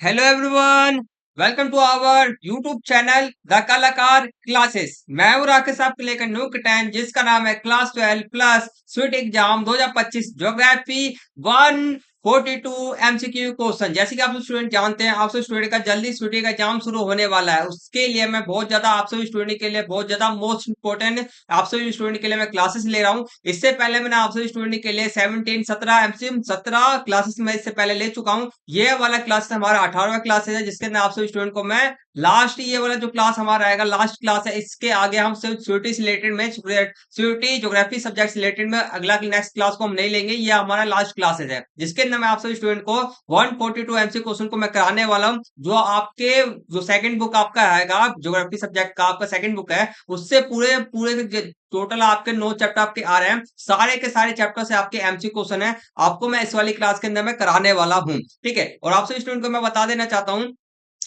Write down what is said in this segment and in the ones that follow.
Hello everyone. Welcome to our YouTube channel the Kalakar classes. मैं हूं राकेश आपके लेकर न्यू कंटेंट जिसका नाम है class 12 plus sweet exam 2025 geography 142 MCQ question. जैसे कि आप सब स्टूडेंट जानते हैं, आप सब स्टूडेंट का जल्दी स्वीटी का एग्जाम शुरू होने वाला है। उसके लिए मैं बहुत ज्यादा आप सभी स्टूडेंट के लिए बहुत ज्यादा मोस्ट इंपोर्टेंट आप सभी स्टूडेंट के लिए मैं क्लासेस ले रहा हूं। इससे पहले मैंने आप सभी स्टूडेंट के लिए 17 एमसीएम 17 क्लासेस में इससे पहले ले चुका हूं। ये वाला क्लास हमारा 18वां क्लास है जिसके अंदर आप सभी स्टूडेंट को मैं लास्ट ये वाला जो क्लास हमारा आएगा लास्ट क्लास है। इसके आगे हम सिर्फ सीयूटी से रिलेटेड में सीयूटी ज्योग्राफी सब्जेक्ट से रिलेटेड में अगला नेक्स्ट क्लास को हम नहीं लेंगे। ये हमारा लास्ट क्लासेस है जिसके अंदर मैं आप सभी स्टूडेंट को 142 एमसी क्वेश्चन को मैं कराने वाला हूं। जो आपके जो सेकंड बुक आपका आएगा ज्योग्राफी सब्जेक्ट का आपका सेकंड बुक है, उससे पूरे पूरे टोटल आपके 9 चैप्टर आपके आ रहे हैं। सारे के सारे चैप्टर से आपके एमसी क्वेश्चन है, आपको मैं इस वाली क्लास के अंदर मैं कराने वाला हूं। ठीक है, और आप सभी स्टूडेंट को मैं बता देना चाहता हूं,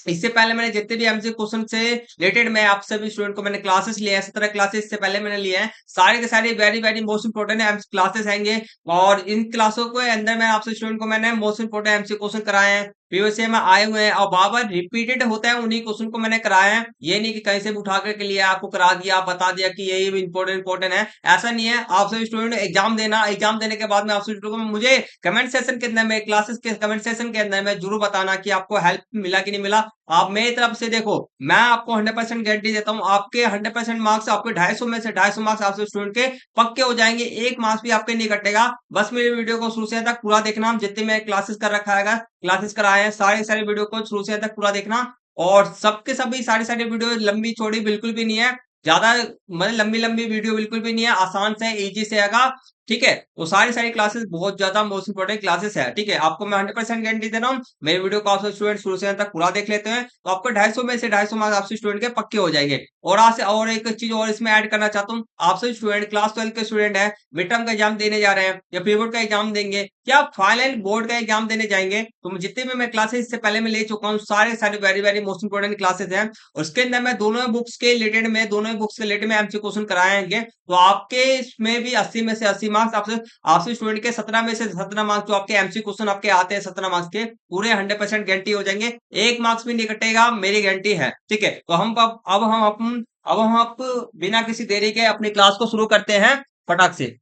इससे पहले मैंने जितने भी एमसी क्वेश्चन से रिलेटेड मैं आप सभी स्टूडेंट को मैंने क्लासेस लिए हैं, 17 क्लासेस इससे पहले मैंने लिए हैं। सारे के सारे very very most important classes आएंगे और इन क्लासों के अंदर मैं आपसे स्टूडेंट को मैंने मोस्ट इंपोर्टेंट एमसी क्वेश्चन कराए हैं, प्रीवियस ईयर में आए हुए हैं और बार बार रिपीटेड होता है उन्हीं क्वेश्चन को मैंने कराया है। ये नहीं कि कहीं से भी उठा करके लिया आपको करा दिया, आप बता दिया कि यही इंपोर्टेंट इंपोर्टेंट है, ऐसा नहीं है। आप सभी स्टूडेंट एग्जाम देना, एग्जाम देने के बाद में आप सभी स्टूडेंट को मुझे कमेंट सेशन के अंदर में क्लासेस के कमेंट सेशन के अंदर में जरूर बताना कि आपको हेल्प मिला कि नहीं मिला। आप मेरी तरफ से देखो, मैं आपको 100% गारंटी देता हूं, आपके 100% मार्क्स आपके 250 में से 250 मार्क्स आपसे स्टूडेंट के पक्के हो जाएंगे। एक मार्क्स भी आपके नहीं कटेगा। बस मेरी वीडियो को शुरू से अंत तक पूरा देखना। जितने मैं क्लासेस कर रखा है, क्लासेस कराए हैं, सारे सारे वीडियो को शुरू से अंत तक पूरा देखना। और सबके सभी सारी सारी वीडियो लंबी चौड़ी बिल्कुल भी नहीं है, ज्यादा मतलब लंबी लंबी वीडियो बिल्कुल भी नहीं है, आसान से इजी से आएगा। ठीक है, वो सारी सारी क्लासेस बहुत ज्यादा मोस्ट इंपोर्टेंट क्लासेस है। ठीक है, आपको मैं 100% गारंटी दे रहा हूँ। मेरे वीडियो को आप स्टूडेंट शुरू से अंत तक पूरा देख लेते हैं तो आपको 250 में से 250 मार्क्स आपसे स्टूडेंट के पक्के हो जाएंगे। और आज से और एक चीज और इसमें ऐड करना चाहता हूँ, आपसे स्टूडेंट क्लास 12 के स्टूडेंट है, मिड टर्म का एग्जाम देने जा रहे हैं या प्री बोर्ड का एग्जाम देंगे या फाइनल बोर्ड का एग्जाम देने जाएंगे, तो जितने भी मैं क्लासेस इससे पहले मैं ले चुका हूँ सारे सारे very very most important classes हैं। उसके अंदर मैं दोनों बुक्स के रिलेटेड में दोनों बुक्स के रिलेटेड में एमसी क्वेश्चन कराएंगे। तो आपके इसमें भी 80 में से 80 मार्क्स आपसे आपसे स्टूडेंट के 17 में से 17 मार्क्स जो आपके एमसी क्वेश्चन आपके आते हैं 17 मार्क्स के पूरे 100% गारंटी हो जाएंगे। एक मार्क्स भी नहीं कटेगा, मेरी गारंटी है। ठीक है, तो अब हम बिना किसी देरी के अपनी क्लास को शुरू करते हैं फटाक से।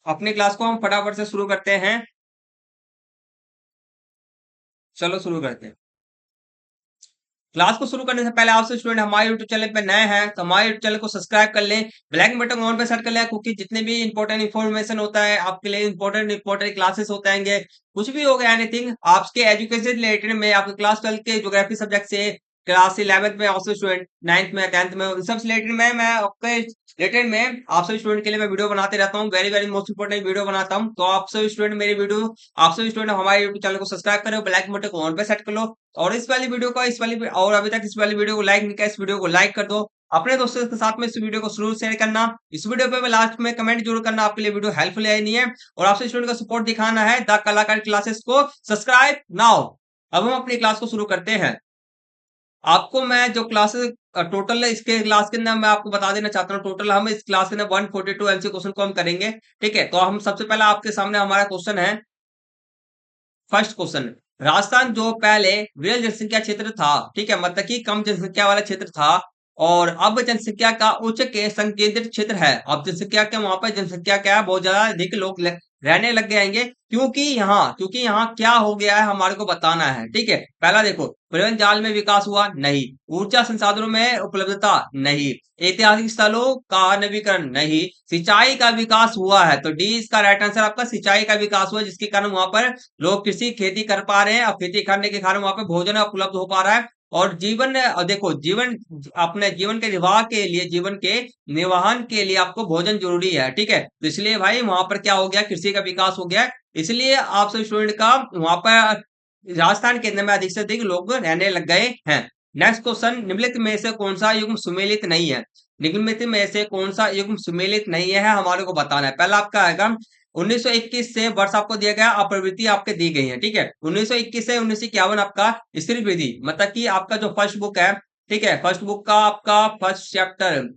अपनी क्लास को हम फटाफट से शुरू करते हैं। चलो शुरू करते हैं। क्लास को शुरू करने से पहले आपसे स्टूडेंट हमारे यूट्यूब चैनल पे नए हैं तो हमारे यूट्यूब चैनल को सब्सक्राइब कर लें, ब्लैक बटन ऑन पे सेट कर लें, क्योंकि जितने भी इंपॉर्टेंट इन्फॉर्मेशन होता है आपके लिए, इंपॉर्टेंट इंपॉर्टेंट क्लासेस होते हैं, कुछ भी होगा एनीथिंग आपके एजुकेशन रिलेटेड में, आपके क्लास 12 के ज्योग्राफी सब्जेक्ट से क्लास 11th में आपसे स्टूडेंट 9th में 10th में उन सब रिलेटेड में मैं आपके रिलेटेड में आप सभी स्टूडेंट के लिए मैं वीडियो बनाते रहता हूँ, very very most important video बनाता हूँ। तो आप सभी स्टूडेंट मेरी वीडियो आप सभी स्टूडेंट हमारे यूट्यूब चैनल को सब्सक्राइब करो, ब्लैक बटन को ऑन पे सेट कर लो और इस वाली वीडियो को और अभी तक इस वाली वीडियो को लाइक नहीं किया, इस वीडियो को लाइक कर दो। अपने दोस्तों के साथ में इस वीडियो को जरूर शेयर करना। इस वीडियो पे लास्ट में कमेंट जरूर करना, आपके लिए वीडियो हेल्पफुल है नहीं है। और आपसे स्टूडेंट का सपोर्ट दिखाना है द कलाकार क्लासेस को सब्सक्राइब नाउ। अब हम अपनी क्लास को शुरू करते हैं। आपको मैं जो क्लासेस टोटल इसके क्लास के अंदर मैं आपको बता देना चाहता हूँ, टोटल हम इस क्लास के अंदर 142 एमसी क्वेश्चन को हम करेंगे। ठीक है, तो हम सबसे पहले आपके सामने हमारा क्वेश्चन है। फर्स्ट क्वेश्चन, राजस्थान जो पहले विरल जनसंख्या क्षेत्र था, ठीक है, मतलब कि कम जनसंख्या वाला क्षेत्र था, और अब जनसंख्या का उच्च के संकेंद्रित क्षेत्र है। अब जनसंख्या के वहां पर जनसंख्या क्या है, बहुत ज्यादा अधिक लोग रहने लग जाएंगे, क्योंकि यहाँ क्या हो गया है हमारे को बताना है। ठीक है, पहला देखो, परिवहन जाल में विकास हुआ नहीं, ऊर्जा संसाधनों में उपलब्धता नहीं, ऐतिहासिक स्थलों का नवीकरण नहीं, सिंचाई का विकास हुआ है। तो डी इसका राइट आंसर आपका सिंचाई का विकास हुआ, जिसके कारण वहां पर लोग कृषि खेती कर पा रहे हैं और खेती करने के कारण वहां पे भोजन उपलब्ध हो पा रहा है। और देखो जीवन अपने जीवन के निर्वाह के लिए, जीवन के निर्वहन के लिए आपको भोजन जरूरी है। ठीक है, तो इसलिए भाई वहां पर क्या हो गया, कृषि का विकास हो गया, इसलिए आप सब स्टूडेंट का वहां पर राजस्थान के अंदर में अधिक से अधिक लोग रहने लग गए हैं। नेक्स्ट क्वेश्चन, निम्नलिखित में से कौन सा युग्म सुमेलित नहीं है। निम्नलिखित में से कौन सा युग्म सुमेलित नहीं है हमारे को बताना है। पहला आपका आएगा 1921 से वर्ष आपको दिया गया, प्रवृत्ति आपके दी गई है। ठीक है, 1921 से 1951 आपका स्त्री विधि, मतलब कि आपका जो फर्स्ट बुक है, ठीक है, फर्स्ट बुक का आपका फर्स्ट चैप्टर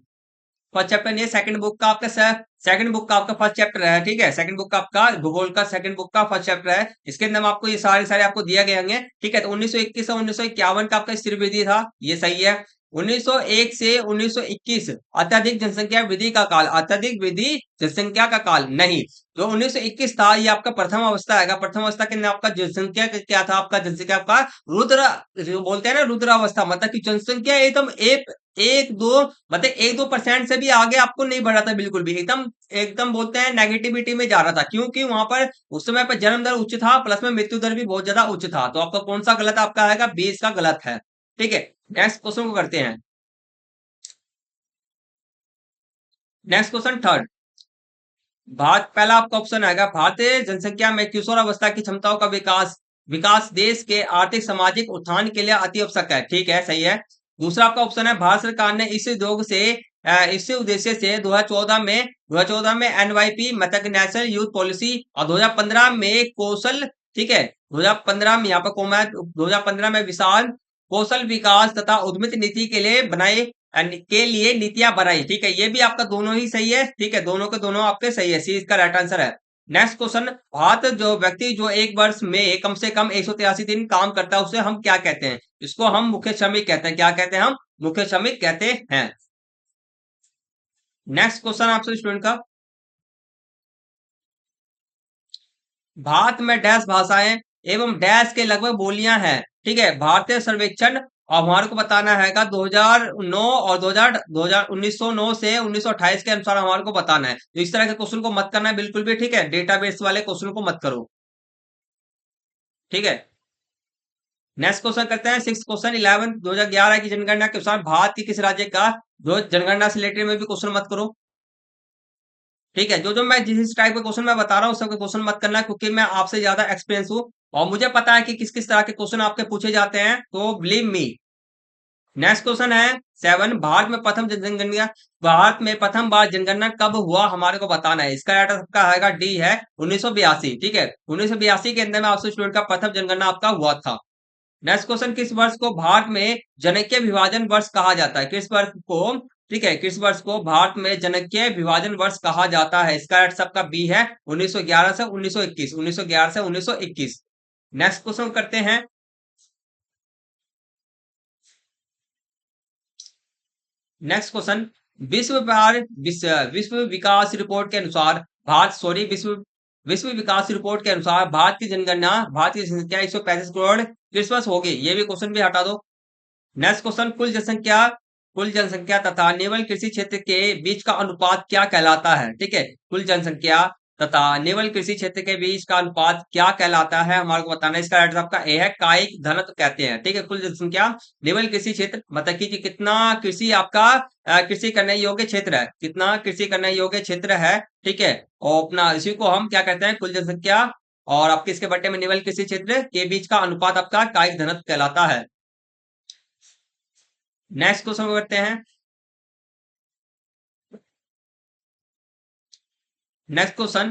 नहीं, सेकंड बुक का आपका सेकंड बुक का आपका फर्स्ट चैप्टर है, ठीक है। सेकंड बुक का आपका भूगोल का सेकंड बुक का फर्स्ट चैप्टर है। इसके अंदर में आपको ये सारे सारे आपको दिया गए होंगे, ठीक है। तो 1921 और 1951 का आपका स्थिर विधि था, ये सही है। 1901 से 1921 अत्यधिक जनसंख्या विधि का काल, अत्यधिक विधि जनसंख्या का काल नहीं। जो 1921 था ये आपका प्रथम अवस्था आएगा। प्रथम अवस्था के अंदर आपका जनसंख्या क्या था, आपका जनसंख्या आपका रुद्र, जो बोलते हैं ना रुद्रावस्था, मतलब कि जनसंख्या एकदम एक एक दो, मतलब 1-2% से भी आगे आपको नहीं बढ़ा था, बिल्कुल भी एकदम एकदम बोलते हैं नेगेटिविटी में जा रहा था, क्योंकि वहां पर उस समय पर जन्म दर उच्च था, प्लस में मृत्यु दर भी बहुत ज्यादा उच्च था। तो आपका कौन सा गलत आपका आएगा, 20 का गलत है, ठीक है। नेक्स्ट क्वेश्चन को करते हैं। नेक्स्ट क्वेश्चन थर्ड, भारत, पहला आपका ऑप्शन आएगा, भारतीय जनसंख्या में किशोरावस्था की क्षमताओं का विकास, विकास देश के आर्थिक सामाजिक उत्थान के लिए अति आवश्यक है, ठीक है, सही है। दूसरा आपका ऑप्शन है, भारत सरकार ने इस उद्योग से इस उद्देश्य से 2014 में एनवाईपी मतलब नेशनल यूथ पॉलिसी और 2015 में कौशल, ठीक है, 2015 में यहाँ पर कोमा 2015 में विशाल कौशल विकास तथा उद्यमित नीति के लिए बनाए के लिए नीतियां बनाई, ठीक है। ये भी आपका दोनों ही सही है, ठीक है, दोनों के दोनों आपके सही है, सी इसका राइट आंसर है। नेक्स्ट क्वेश्चन, भारत जो व्यक्ति जो एक वर्ष में कम से कम 183 दिन काम करता है उसे हम क्या कहते हैं, इसको हम मुख्य श्रमिक कहते हैं, क्या कहते हैं, हम मुख्य श्रमिक कहते हैं। नेक्स्ट क्वेश्चन आपसे स्टूडेंट का, भारत में डैश भाषाएं एवं डैश के लगभग बोलियां हैं, ठीक है। भारतीय सर्वेक्षण और हमारे को बताना हैगा 2009 और 1909 से 1928 के अनुसार हमारे को बताना है। तो इस तरह के क्वेश्चन को मत करना है बिल्कुल भी, ठीक है, डेटाबेस वाले क्वेश्चन को मत करो, ठीक है। नेक्स्ट क्वेश्चन करते हैं, सिक्स क्वेश्चन 11 2011 की जनगणना के अनुसार भारत के किस राज्य का, जो जनगणना से रिलेटेड में भी क्वेश्चन मत करो, ठीक है। जो मैं जिस टाइप के क्वेश्चन मैं बता रहा हूँ सबके क्वेश्चन मत करना, क्योंकि मैं आपसे ज्यादा एक्सपीरियंस हूँ और मुझे पता है कि किस किस तरह के क्वेश्चन आपके पूछे जाते हैं, तो बिलीव मी। नेक्स्ट क्वेश्चन है 7, भारत में प्रथम जनगणना, भारत में प्रथम बार जनगणना कब हुआ हमारे को बताना है। इसका राइट आपका आएगा डी है 1982, ठीक है। 1982 के अंदर में आपसे स्टूडेंट का प्रथम जनगणना आपका हुआ था। नेक्स्ट क्वेश्चन, किस वर्ष को भारत में जनक विभाजन वर्ष कहा जाता है, किस वर्ष को, ठीक है, किस वर्ष को भारत में जनक विभाजन वर्ष कहा जाता है। इसका राइट सबका बी है 1911 से 1921, 1911 से 1921। नेक्स्ट क्वेश्चन करते हैं। नेक्स्ट क्वेश्चन, विश्व विकास रिपोर्ट के अनुसार भारत, सॉरी, विश्व विश्व विकास रिपोर्ट के अनुसार भारत की जनगणना, भारत की जनसंख्या 135 करोड़ किस वर्ष होगी, ये भी क्वेश्चन भी हटा दो। नेक्स्ट क्वेश्चन, कुल जनसंख्या तथा नेवल कृषि क्षेत्र के बीच का अनुपात क्या कहलाता है, ठीक है। कुल जनसंख्या तथा नेवल कृषि क्षेत्र के बीच का अनुपात क्या कहलाता है हमारे को बताना है। इसका राइट आपका ए है, कायिक घनत्व कहते हैं, ठीक है। कुल जनसंख्या नेवल कृषि क्षेत्र मतलब कि कितना कृषि आपका कृषि करने योग्य क्षेत्र है, कितना कृषि करने योग्य क्षेत्र है, ठीक है। और अपना इसी को हम क्या कहते हैं, कुल जनसंख्या और आपके इसके बट्टे में नेवल कृषि क्षेत्र के बीच का अनुपात आपका कायिक घनत्व कहलाता है। नेक्स्ट क्वेश्चन करते हैं। नेक्स्ट क्वेश्चन,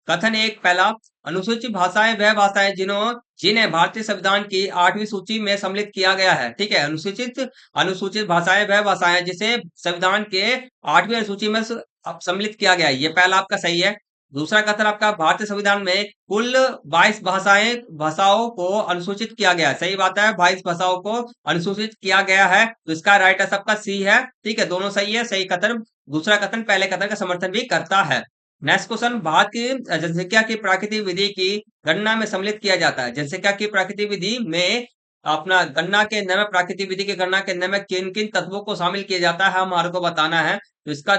कथन एक, पहला, अनुसूचित भाषाएं वह भाषाएं जिन्हें भारतीय संविधान की 8वीं सूची में सम्मिलित किया गया है, ठीक है। अनुसूचित अनुसूचित भाषाएं वह भाषाएं जिसे संविधान के 8वीं अनुसूची में सम्मिलित किया गया है, ये पहला आपका सही है। दूसरा कथन आपका, भारतीय संविधान में कुल 22 भाषाओं को अनुसूचित किया गया है, सही बात है, 22 भाषाओं को अनुसूचित किया गया है, तो इसका राइट है सबका सी है, ठीक है, दोनों सही है, सही कथन। दूसरा कथन पहले कथन का समर्थन भी करता है। नेक्स्ट क्वेश्चन, भारत की जनसंख्या की प्राकृतिक विधि की गणना में सम्मिलित किया जाता है। जनसंख्या की प्राकृतिक विधि में अपना गणना के अंदर में, प्राकृतिक विधि की गणना के अंदर में किन किन तत्वों को शामिल किया जाता है हमारे को बताना है। तो इसका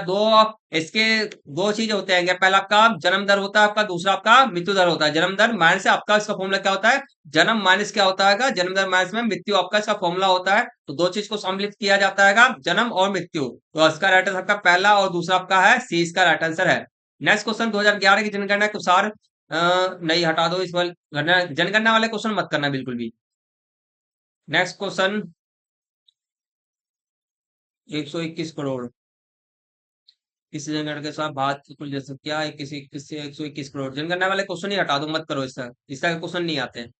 इसके दो चीज होते हैं, पहला आपका जन्म दर होता है आपका, दूसरा आपका मृत्यु दर होता है। जन्म दर माइनस आपका इसका फॉर्मूला क्या होता है, जन्म माइनस क्या होता है, जन्म दर माइनस में मृत्यु आपका इसका फॉर्मूला होता है। तो दो चीज को सम्मिलित किया जाता है, जन्म और मृत्यु। तो इसका राइट आंसर आपका पहला और दूसरा आपका है सी, इसका राइट आंसर है। नेक्स्ट क्वेश्चन, 2011 की जनगणना के अनुसार नहीं हटा दो, इस बार जनगणना वाले क्वेश्चन मत करना बिल्कुल भी। नेक्स्ट क्वेश्चन, 121 करोड़ किस जनगणना के साथ भारत की कुल जनसंख्या 21 से 121 करोड़, जनगणना वाले क्वेश्चन ही हटा दो, मत करो, इस तरह के क्वेश्चन नहीं आते हैं।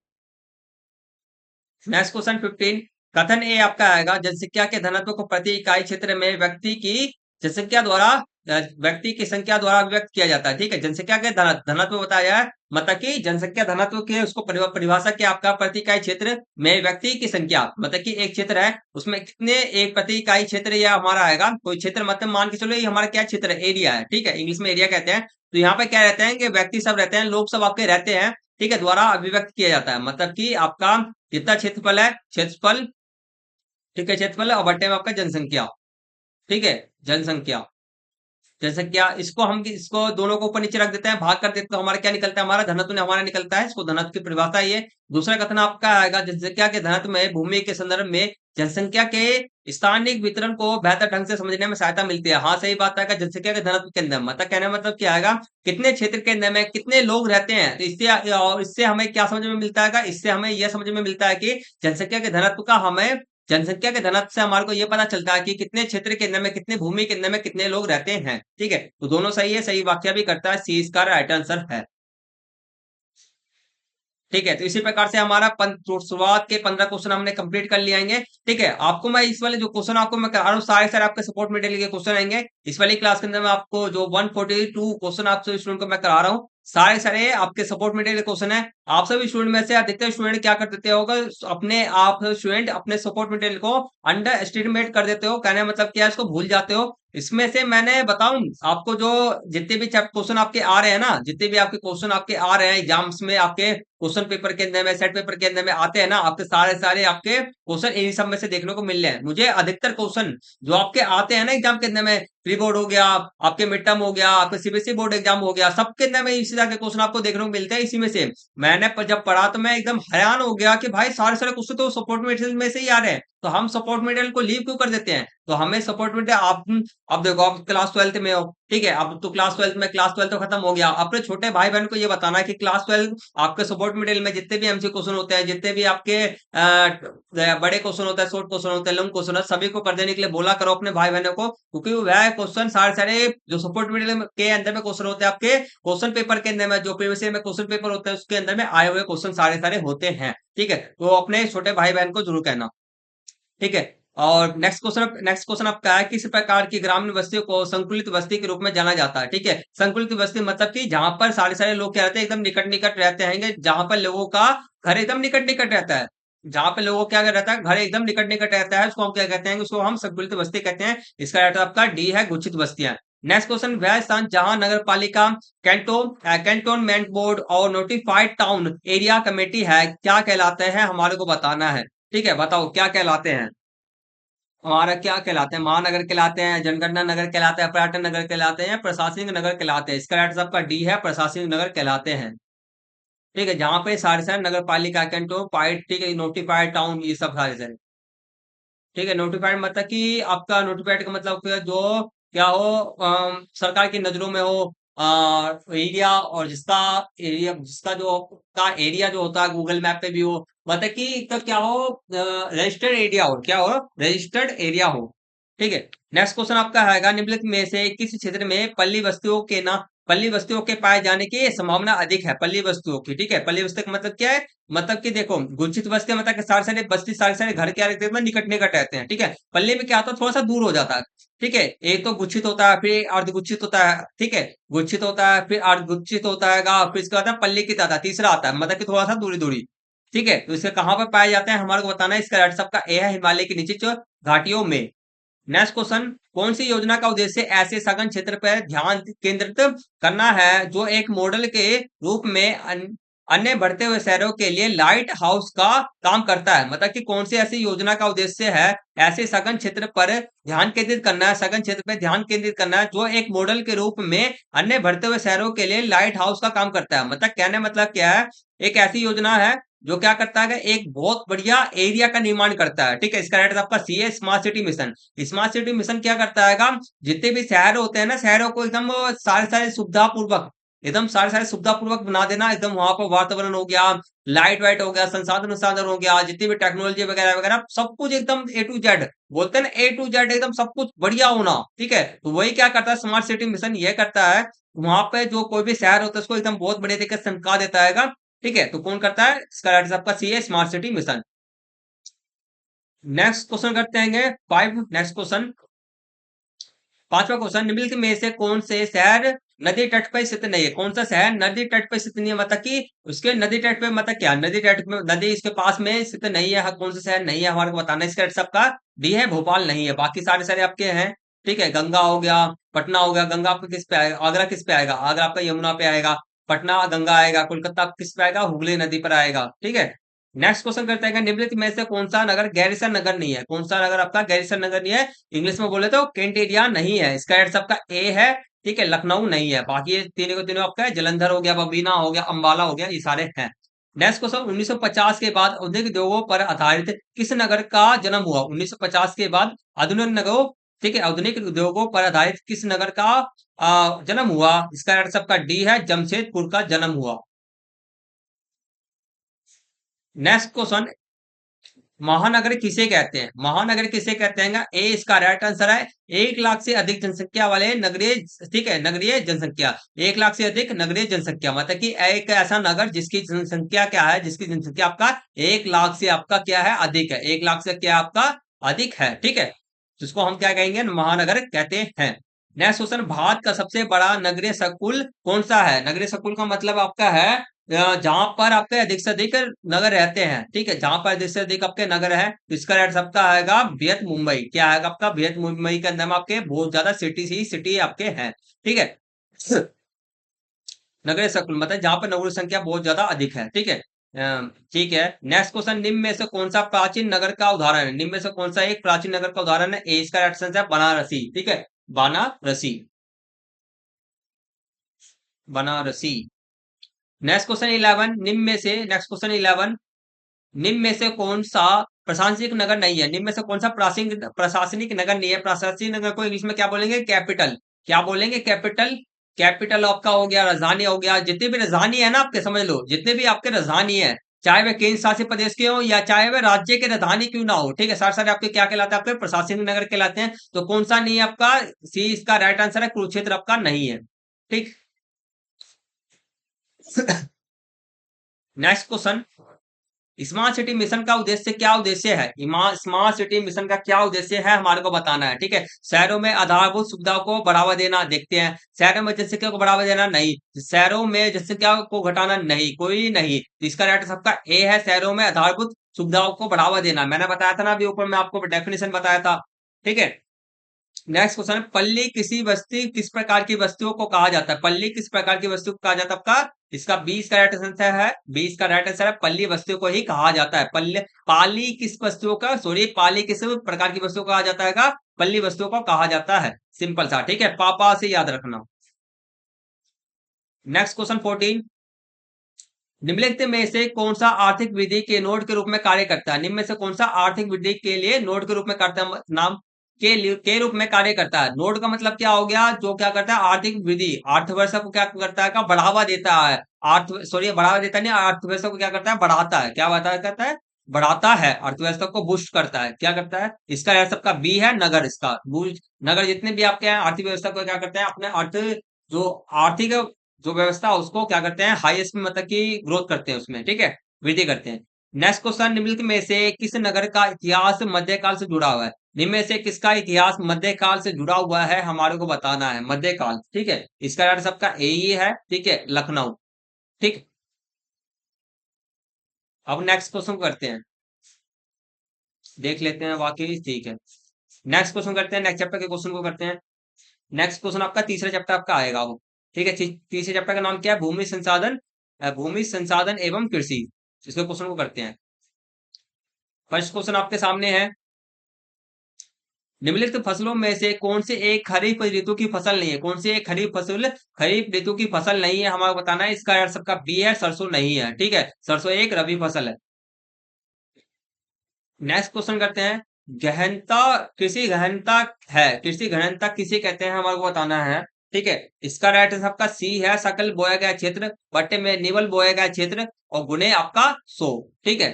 नेक्स्ट क्वेश्चन 15, कथन ए आपका आएगा, जनसंख्या के घनत्व को प्रति इकाई क्षेत्र में व्यक्ति की जनसंख्या द्वारा व्यक्ति की संख्या द्वारा व्यक्त किया जाता है। ठीक है, जनसंख्या के धनत्व बताया है, मतलब कि जनसंख्या धनत्व की उसको परिभाषा क्या, आपका प्रति इकाई क्षेत्र में व्यक्ति की संख्या, मतलब कि एक क्षेत्र है उसमें कितने एक प्रति इकाई क्षेत्र या हमारा आएगा, कोई क्षेत्र मतलब मान के चलो ये हमारा क्या क्षेत्र है, एरिया है। ठीक है, इंग्लिश में एरिया कहते हैं। तो यहाँ पे क्या रहते हैं कि व्यक्ति सब रहते हैं, लोग सब आपके रहते हैं। ठीक है, द्वारा अभिव्यक्त किया जाता है, मतलब कि आपका कितना क्षेत्रफल है, क्षेत्रफल। ठीक है, क्षेत्रफल और बट्टे में आपका जनसंख्या। ठीक है, जनसंख्या, जनसंख्या इसको हम इसको दोनों को ऊपर नीचे रख देते हैं, भाग कर देते हैं, तो हमारा क्या निकलता है, हमारा घनत्व ने हमारा निकलता है। इसको घनत्व की परिभाषा ये। दूसरा कथन आपका आएगा, जनसंख्या के घनत्व में भूमि के संदर्भ में जनसंख्या के स्थानिक वितरण को बेहतर ढंग से समझने में सहायता मिलती है। हाँ, सही बात है, जनसंख्या के घनत्व के अंदर मतलब कहने का मतलब क्या आएगा, कितने क्षेत्र के अंदर में कितने लोग रहते हैं। तो इससे और इससे हमें क्या समझ में मिलता है, इससे हमें यह समझ में मिलता है कि जनसंख्या के घनत्व का हमें जनसंख्या के घनत्व से हमारे को ये पता चलता है कि कितने क्षेत्र के अंदर में, कितने भूमि के अंदर में कितने लोग रहते हैं। ठीक है, तो दोनों सही है, सही वाक्य भी करता है, सी इसका राइट आंसर है। ठीक है, तो इसी प्रकार से हमारा तो शुरुआत के 15 क्वेश्चन हमने कंप्लीट कर लिए आएंगे। ठीक है, आपको मैं इस वाले जो क्वेश्चन आपको मैं करा रहा हूँ सारे सारे आपके सपोर्ट मटेरियल के क्वेश्चन आएंगे इस वाली क्लास के अंदर। मैं आपको जो 142 क्वेश्चन आप सभी स्टूडेंट को मैं करा रहा हूँ, सारे सारे आपके सपोर्ट मटेरियल क्वेश्चन है। आप सभी स्टूडेंट में से अधिकतर स्टूडेंट क्या कर देते होगा, अपने आप स्टूडेंट अपने सपोर्ट मटेरियल को अंडर एस्टिमेट कर देते हो, कहने का मतलब क्या है, इसको भूल जाते हो। इसमें से मैंने बताऊं आपको, जो जितने भी क्वेश्चन आपके आ रहे हैं ना, जितने भी आपके क्वेश्चन आपके आ रहे हैं एग्जाम्स में, आपके क्वेश्चन पेपर के अंदर में, सेट पेपर के अंदर में आते हैं ना, आपके सारे सारे आपके क्वेश्चन इन्हीं सब में से देखने को मिल रहे हैं। मुझे अधिकतर क्वेश्चन जो आपके आते हैं ना एग्जाम के अंदर में, प्री बोर्ड हो गया, आपके मिड टर्म हो गया, आपके सीबीएसई बोर्ड एग्जाम हो गया, सबके अंदर में इसी तरह के क्वेश्चन आपको देखने को मिलते हैं इसी में से। मैंने जब पढ़ा तो मैं एकदम हैरान हो गया कि भाई सारे सारे क्वेश्चन तो सपोर्ट मटेरियल में से ही आ रहे हैं, तो हम सपोर्ट मटेरियल को लीव क्यों कर देते हैं। तो हमें सपोर्ट मटेरियल आप अब देखो, आप क्लास 12th में हो। ठीक है, अब तो क्लास 12th में, क्लास 12 तो खत्म हो गया, अपने छोटे भाई बहन को ये बताना है कि क्लास 12 आपके सपोर्ट मटेरियल में जितने भी एमसी क्वेश्चन होते हैं, जितने भी आपके बड़े क्वेश्चन होते हैं, शॉर्ट क्वेश्चन होते हैं, लॉन्ग क्वेश्चन, सभी को कर देने के लिए बोला करो अपने भाई बहनों को, क्योंकि वह क्वेश्चन सारे सारे जो सपोर्ट मटेरियल के अंदर में क्वेश्चन होते हैं, आपके क्वेश्चन पेपर के अंदर में, जो प्रीवियस ईयर में क्वेश्चन पेपर होता है उसके अंदर में आए हुए क्वेश्चन सारे सारे होते हैं। ठीक है, तो अपने छोटे भाई बहन को जरूर कहना। ठीक है, और नेक्स्ट क्वेश्चन आपका है, किस प्रकार की ग्रामीण बस्तियों को संकुलित बस्ती के रूप में जाना जाता है। ठीक है, संकुलित बस्ती मतलब कि जहां पर सारे सारे लोग क्या रहते हैं, एकदम निकट निकट रहते हैं, जहां पर लोगों का घर एकदम निकट निकट रहता है, जहां पे लोगों क्या रहता है, घर एकदम निकट निकट रहता है, उसको हम क्या कहते हैं, उसको हम संकुलित बस्ती कहते हैं। इसका अर्थ आपका डी है, गुच्छित बस्तियां। नेक्स्ट क्वेश्चन, वह स्थान जहां नगर पालिका, कैंटोनमेंट बोर्ड और नोटिफाइड टाउन एरिया कमेटी है, क्या कहलाते हैं, हमारे को बताना है। ठीक है, बताओ क्या कहलाते हैं, हमारा क्या कहलाते हैं, महानगर कहलाते हैं, जनगणना नगर कहलाते हैं, पर्यटन नगर कहलाते हैं, प्रशासनिक नगर कहलाते हैं। इसका राइट आपका डी है, प्रशासनिक नगर कहलाते हैं। ठीक है, जहां पे सारे सारे नगर पालिका, कैंटोनमेंट, ठीक है, नोटिफाइड टाउन, ये सब सारे सारे। ठीक है, नोटिफाइड मतलब कि आपका नोटिफाइड का मतलब क्या, जो क्या हो, सरकार की नजरों में हो, एरिया, और जिसका जो का एरिया जो होता है गूगल मैप पे भी हो, मतलब कि तो क्या हो, रजिस्टर्ड एरिया हो, क्या हो, रजिस्टर्ड एरिया हो। ठीक है, नेक्स्ट क्वेश्चन आपका आएगा, निम्नलिखित में से किस क्षेत्र में पल्ली बस्तियों के पाए जाने की संभावना अधिक है, पल्ली बस्तियों की। ठीक है, पल्ली बस्ती का मतलब क्या है, मतलब कि देखो, गुच्छित बस्ती मतलब कि सारे सारे बस्ती, सारे सारे घर क्या रहते हैं, निकट निकट रहते हैं। ठीक है, पल्ली में क्या होता है, थोड़ा सा दूर हो जाता है। ठीक है, एक तो गुच्छित होता है, फिर अर्धगुच्छित होता है। ठीक है, गुच्छित होता है, फिर अर्धगुच्छित होता है, फिर इसके बाद पल्ली की आता है, तीसरा आता है, मतलब कि थोड़ा सा दूरी दूरी। ठीक है, तो इसके कहाँ पर पाए जाते हैं, हमारे को बताना है। इसका राइट सबका ए है, हिमालय के नीचे जो घाटियों में। नेक्स्ट क्वेश्चन, कौन सी योजना का उद्देश्य ऐसे सघन क्षेत्र पर ध्यान केंद्रित करना है जो एक मॉडल के रूप में अन्य बढ़ते हुए शहरों के लिए लाइट हाउस का काम करता है, मतलब कि कौन सी ऐसी योजना का उद्देश्य है ऐसे सघन क्षेत्र पर ध्यान केंद्रित करना है, सघन क्षेत्र पर ध्यान केंद्रित करना है जो एक मॉडल के रूप में अन्य बढ़ते हुए शहरों के लिए लाइट हाउस का काम करता है। मतलब कहने मतलब क्या है, एक ऐसी योजना है जो क्या करता है, एक बहुत बढ़िया एरिया का निर्माण करता है। ठीक है, इसका राइट आपका सी है, smart city mission. Smart city mission क्या करता है, जितने भी शहर होते हैं ना, शहरों को एकदम सारे सारे सुविधा पूर्वक, एकदम सारे सारे सुविधा पूर्वक बना देना, एकदम वहां पर वातावरण हो गया, लाइट वाइट हो गया, संसाधन संसाधन हो गया, जितनी भी टेक्नोलॉजी वगैरह वगैरह, सब कुछ एकदम ए टू जेड, बोलते हैं ना ए टू जेड, एकदम सब कुछ बढ़िया होना। ठीक है, तो वही क्या करता है स्मार्ट सिटी मिशन, ये करता है वहां पे जो कोई भी शहर होता है उसको एकदम बहुत बढ़िया तरीके से चमका देता है। ठीक है, तो कौन करता है, इसका राइट आपका सी है, smart city mission. Next question करते हैं 5। नेक्स्ट क्वेश्चन, पांचवा क्वेश्चन, निम्नलिखित में से कौन से शहर नदी तट पर स्थित नहीं है? कौन सा शहर नदी तट पर स्थित नहीं है, मतलब कि उसके नदी तट पे, मतलब क्या नदी तट में, नदी इसके पास में स्थित नहीं है? हाँ, कौन सा शहर नहीं है हमारे को बताना है। इसका सबका डी है, भोपाल नहीं है। बाकी सारे सारे आपके हैं। ठीक है, गंगा हो गया, पटना हो गया। गंगा आपका किस पे आएगा? आगरा किस पे आएगा? आगरा आपका यमुना पे आएगा। पटना गंगा आएगा। कोलकाता किस पे आएगा? हुगली नदी पर आएगा। ठीक है। नेक्स्ट क्वेश्चन करते हैं, निम्नलिखित में से कौन सा नगर गैरिसन नगर नहीं है? कौन सा नगर आपका गैरिसन नगर नहीं है? इंग्लिश में बोले तो केंट एरिया नहीं है। इसका आंसर आपका ए है। ठीक है, लखनऊ नहीं है। बाकी ये तीनों को तीनों आपका है, जलंधर हो गया, बबीना हो गया, अंबाला हो गया, ये सारे हैं। नेक्स्ट क्वेश्चन, 1950 के बाद औद्योगिक उद्योगों पर आधारित किस नगर का जन्म हुआ? 1950 के बाद आधुनिक नगरों, ठीक है, आधुनिक उद्योगों पर आधारित किस नगर का जन्म हुआ? इसका आंसर आपका डी है, जमशेदपुर का जन्म हुआ। नेक्स्ट क्वेश्चन, महानगर किसे कहते हैं? महानगर किसे कहते हैं? ए इसका राइट आंसर है, 1 लाख से अधिक जनसंख्या वाले नगरीय, ठीक है, नगरीय जनसंख्या। 1 लाख से अधिक नगरीय जनसंख्या, मतलब कि एक ऐसा नगर जिसकी जनसंख्या क्या है, जिसकी जनसंख्या आपका 1 लाख से आपका क्या है, अधिक है। 1 लाख से क्या आपका अधिक है। ठीक है, जिसको हम क्या कहेंगे, महानगर कहते हैं। नेक्स्ट क्वेश्चन, भारत का सबसे बड़ा नगरीय संकुल कौन सा है? नगरीय संकुल का मतलब आपका है जहां पर आपके अधिक से अधिक नगर रहते हैं। ठीक है, जहां पर अधिक से अधिक आपके नगर है, तो इसका राइट सबका आएगा बृहत मुंबई। क्या आएगा आपका? बृहत मुंबई के अंदर में आपके बहुत ज्यादा सिटी ही सिटी आपके हैं। ठीक है, नगरीय संकुल मतलब जहां पर नगरों की संख्या बहुत ज्यादा अधिक है। ठीक है। ठीक है, नेक्स्ट क्वेश्चन, निम्न में से कौन सा प्राचीन नगर का उदाहरण है? निम्न में से कौन सा एक प्राचीन नगर का उदाहरण है? ए इसका राइट आंसर है बनारसी। ठीक है, बनारसी, बनारसी। नेक्स्ट क्वेश्चन 11, निम्न में से, नेक्स्ट क्वेश्चन 11, निम्न में से कौन सा प्रशासनिक नगर नहीं है? निम्न में से कौन सा प्रशासनिक नगर नहीं है? प्रशासनिक नगर को इंग्लिश में क्या बोलेंगे? कैपिटल। क्या बोलेंगे? कैपिटल। कैपिटल आपका हो गया, राजधानी हो गया। जितनी भी राजधानी है ना आपके, समझ लो, जितने भी आपके राजधानी है, चाहे वे केंद्र शासित प्रदेश के हो या चाहे वे राज्य के राजधानी क्यों ना हो, ठीक है, सारे सारे आपके क्या कहलाते हैं? आपके प्रशासनिक नगर कहलाते हैं। तो कौन सा नहीं है आपका? सी इसका राइट आंसर है, कुरुक्षेत्र आपका नहीं है। ठीक। Next question, smart city mission का उद्देश्य क्या उद्देश्य है? स्मार्ट सिटी मिशन का क्या उद्देश्य है हमारे को बताना है। ठीक है, शहरों में आधारभूत सुविधाओं को बढ़ावा देना। देखते हैं, शहरों में जनसंख्या को बढ़ावा देना नहीं, शहरों में जनसंख्या को घटाना नहीं, कोई नहीं। तो इसका राइट सबका ए है, शहरों में आधारभूत सुविधाओं को बढ़ावा देना। मैंने बताया था ना अभी ऊपर में आपको डेफिनेशन बताया था। ठीक है। नेक्स्ट क्वेश्चन, पल्ली किसी बस्ती किस प्रकार की वस्तुओं को कहा जाता है? पल्ली किस प्रकार की वस्तु को कहा जाता है आपका? इसका 20 का राइट आंसर है, 20 का राइट आंसर है, पल्ली वस्तु को ही कहा जाता है। पल्ली, पाली किस वस्तुओं का, सॉरी, पाली किस प्रकार की वस्तु को कहा जाता है? पल्ली वस्तुओं को कहा जाता है। सिंपल सा। ठीक है, पापा से याद रखना। नेक्स्ट क्वेश्चन 14, निम्नलिखित में से कौन सा आर्थिक विधि के नोट के रूप में कार्य करता है? निम्न में से कौन सा आर्थिक विधि के लिए नोट के रूप में करता है? नाम के रूप में कार्य करता है। नोट का मतलब क्या हो गया? जो क्या करता है, आर्थिक विधि, अर्थव्यवस्था को क्या करता है? का बढ़ावा देता है। अर्थ, सॉरी, बढ़ावा देता नहीं, अर्थव्यवस्था को क्या करता है? बढ़ाता है। क्या बताया करता है? बढ़ाता है, अर्थव्यवस्था को बूस्ट करता है। क्या करता है? इसका यार सबका बी है, नगर। इसका नगर जितने भी आपके हैं आर्थिक व्यवस्था को क्या करते हैं? अपने अर्थ, जो आर्थिक जो व्यवस्था है उसको क्या करते हैं? हाईएस्ट में, मतलब कि ग्रोथ करते हैं उसमें। ठीक है, वृद्धि करते हैं। नेक्स्ट क्वेश्चन, निम्नलिखित में से किस नगर का इतिहास मध्यकाल से जुड़ा हुआ है? निम्न में से किसका इतिहास मध्यकाल से जुड़ा हुआ है हमारे को बताना है। मध्यकाल, ठीक है, इसका यार सबका ए ही है। ठीक है, लखनऊ। ठीक। अब नेक्स्ट क्वेश्चन करते हैं, देख लेते हैं वाकई। ठीक है, नेक्स्ट क्वेश्चन करते हैं, नेक्स्ट चैप्टर के क्वेश्चन को करते हैं। नेक्स्ट क्वेश्चन आपका तीसरा चैप्टर आपका आएगा वो। ठीक है, तीसरे चैप्टर का नाम क्या है? भूमि संसाधन, भूमि संसाधन एवं कृषि। इसके क्वेश्चन को करते हैं। फर्स्ट क्वेश्चन आपके सामने है, निम्नलिखित फसलों में से कौन से एक खरीफ ऋतु की फसल नहीं है? कौन सी एक खरीफ फसल, खरीफ ऋतु की फसल नहीं है हमारा बताना है। इसका यार सबका बी है, सरसों नहीं है। ठीक है, सरसों एक रबी फसल है। नेक्स्ट क्वेश्चन करते हैं, गहनता, कृषि गहनता है, कृषि गहनता किसे कहते हैं हमारे को बताना है। ठीक है, इसका राइट आंसर आपका सी है, सकल बोया गया क्षेत्र, बट्टे में निवल बोया गया क्षेत्र, और गुने आपका 100। ठीक है।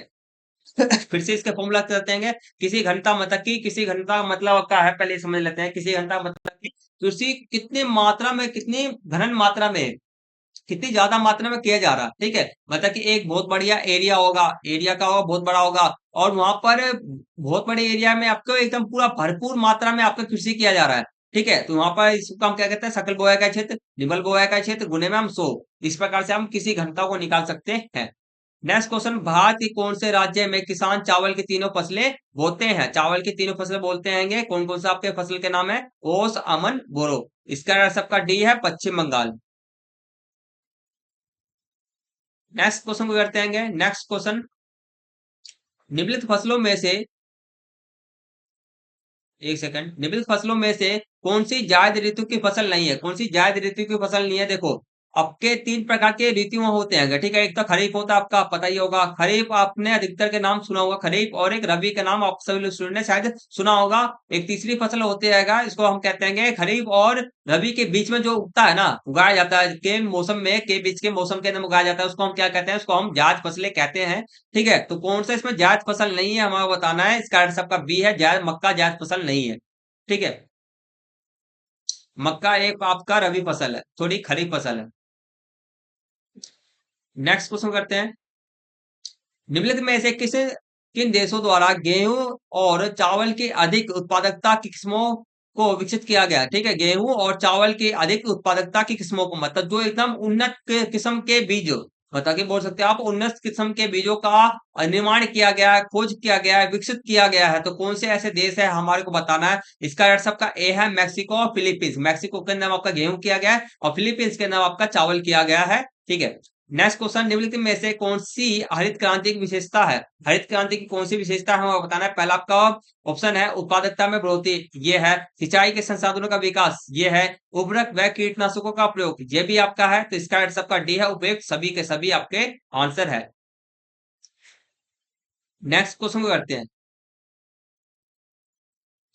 फिर से इसके फॉर्मूला करते हैं। किसी घंटा मतलब की, किसी घंटा मतलब क्या है पहले समझ लेते हैं। किसी घंटा मतलब की कृषि कितनी मात्रा में, कितनी घनन मात्रा में, कितनी ज्यादा मात्रा में किया जा रहा है। ठीक है, मतलब कि एक बहुत बढ़िया एरिया होगा, एरिया का होगा बहुत बड़ा होगा, और वहां पर बहुत बड़े एरिया में आपको एकदम पूरा भरपूर मात्रा में आपका कृषि किया जा रहा है। ठीक है, तो वहां पर इसको हम क्या कहते हैं, सकल बोया का क्षेत्र, निबल बोया का क्षेत्र, गुने में हम 100। इस प्रकार से हम किसी घनता को निकाल सकते हैं। नेक्स्ट क्वेश्चन, भारत के कौन से राज्य में किसान चावल की तीनों फसलें बोते हैं? चावल की तीनों फसलें बोलते हैं, कौन कौन सा आपके फसल के नाम है? ओस, अमन, बोरो। इसका सबका डी है पश्चिम बंगाल। नेक्स्ट क्वेश्चन को करते हैं। नेक्स्ट क्वेश्चन, निम्नलिखित फसलों में से, एक सेकंड, निम्नलिखित फसलों में से कौन सी जायद ऋतु की फसल नहीं है? कौन सी जायद ऋतु की फसल नहीं है? देखो, आपके तीन प्रकार के ऋतु होते हैं, ठीक है। एक तो खरीफ होता है, आपका पता ही होगा। खरीफ आपने अधिकतर के नाम सुना होगा, खरीफ। और एक रबी का नाम आप सभी स्टूडेंट ने शायद सुना होगा। एक तीसरी फसल होती है, इसको हम कहते हैं खरीफ और रबी के बीच में जो उगता है ना, उगाया जाता है के मौसम में, के बीच के मौसम के अंदर उगाया जाता है, उसको हम क्या कहते हैं? उसको हम जायद फसलें कहते हैं, ठीक है। तो कौन सा इसमें जायद फसल नहीं है हमारा बताना है। इसका आंसर सबका बी है, जायद मक्का जायद फसल नहीं है, ठीक है। मक्का एक आपका रबी फसल है, थोड़ी खरीफ फसल है। नेक्स्ट क्वेश्चन करते हैं, निम्नलिखित में से किन देशों द्वारा गेहूं और चावल की अधिक उत्पादकता की किस्मों को विकसित किया गया? ठीक है, गेहूं और चावल की अधिक उत्पादकता की किस्मों को, मतलब जो एकदम उन्नत किस्म के बीज, मतलब कि बोल सकते हैं आप उन्नत किस्म के बीजों का निर्माण किया गया है, खोज किया गया है, विकसित किया गया है। तो कौन से ऐसे देश है हमारे को बताना है। इसका आंसर सबका ए है, मैक्सिको और फिलीपींस। मैक्सिको के नाम आपका गेहूं किया गया है और फिलीपींस के नाम आपका चावल किया गया है, ठीक है। नेक्स्ट क्वेश्चन, निम्नलिखित में से कौन सी हरित क्रांति की विशेषता है? हरित क्रांति की कौन सी विशेषता है हमें बताना है। पहला आपका ऑप्शन है उत्पादकता में बढ़ोतरी, ये है। सिंचाई के संसाधनों का विकास, ये है। उर्वरक व कीटनाशकों का प्रयोग, ये भी आपका है। तो इसका आंसर सबका डी है, उपयुक्त सभी के सभी आपके आंसर है। नेक्स्ट क्वेश्चन को करते हैं,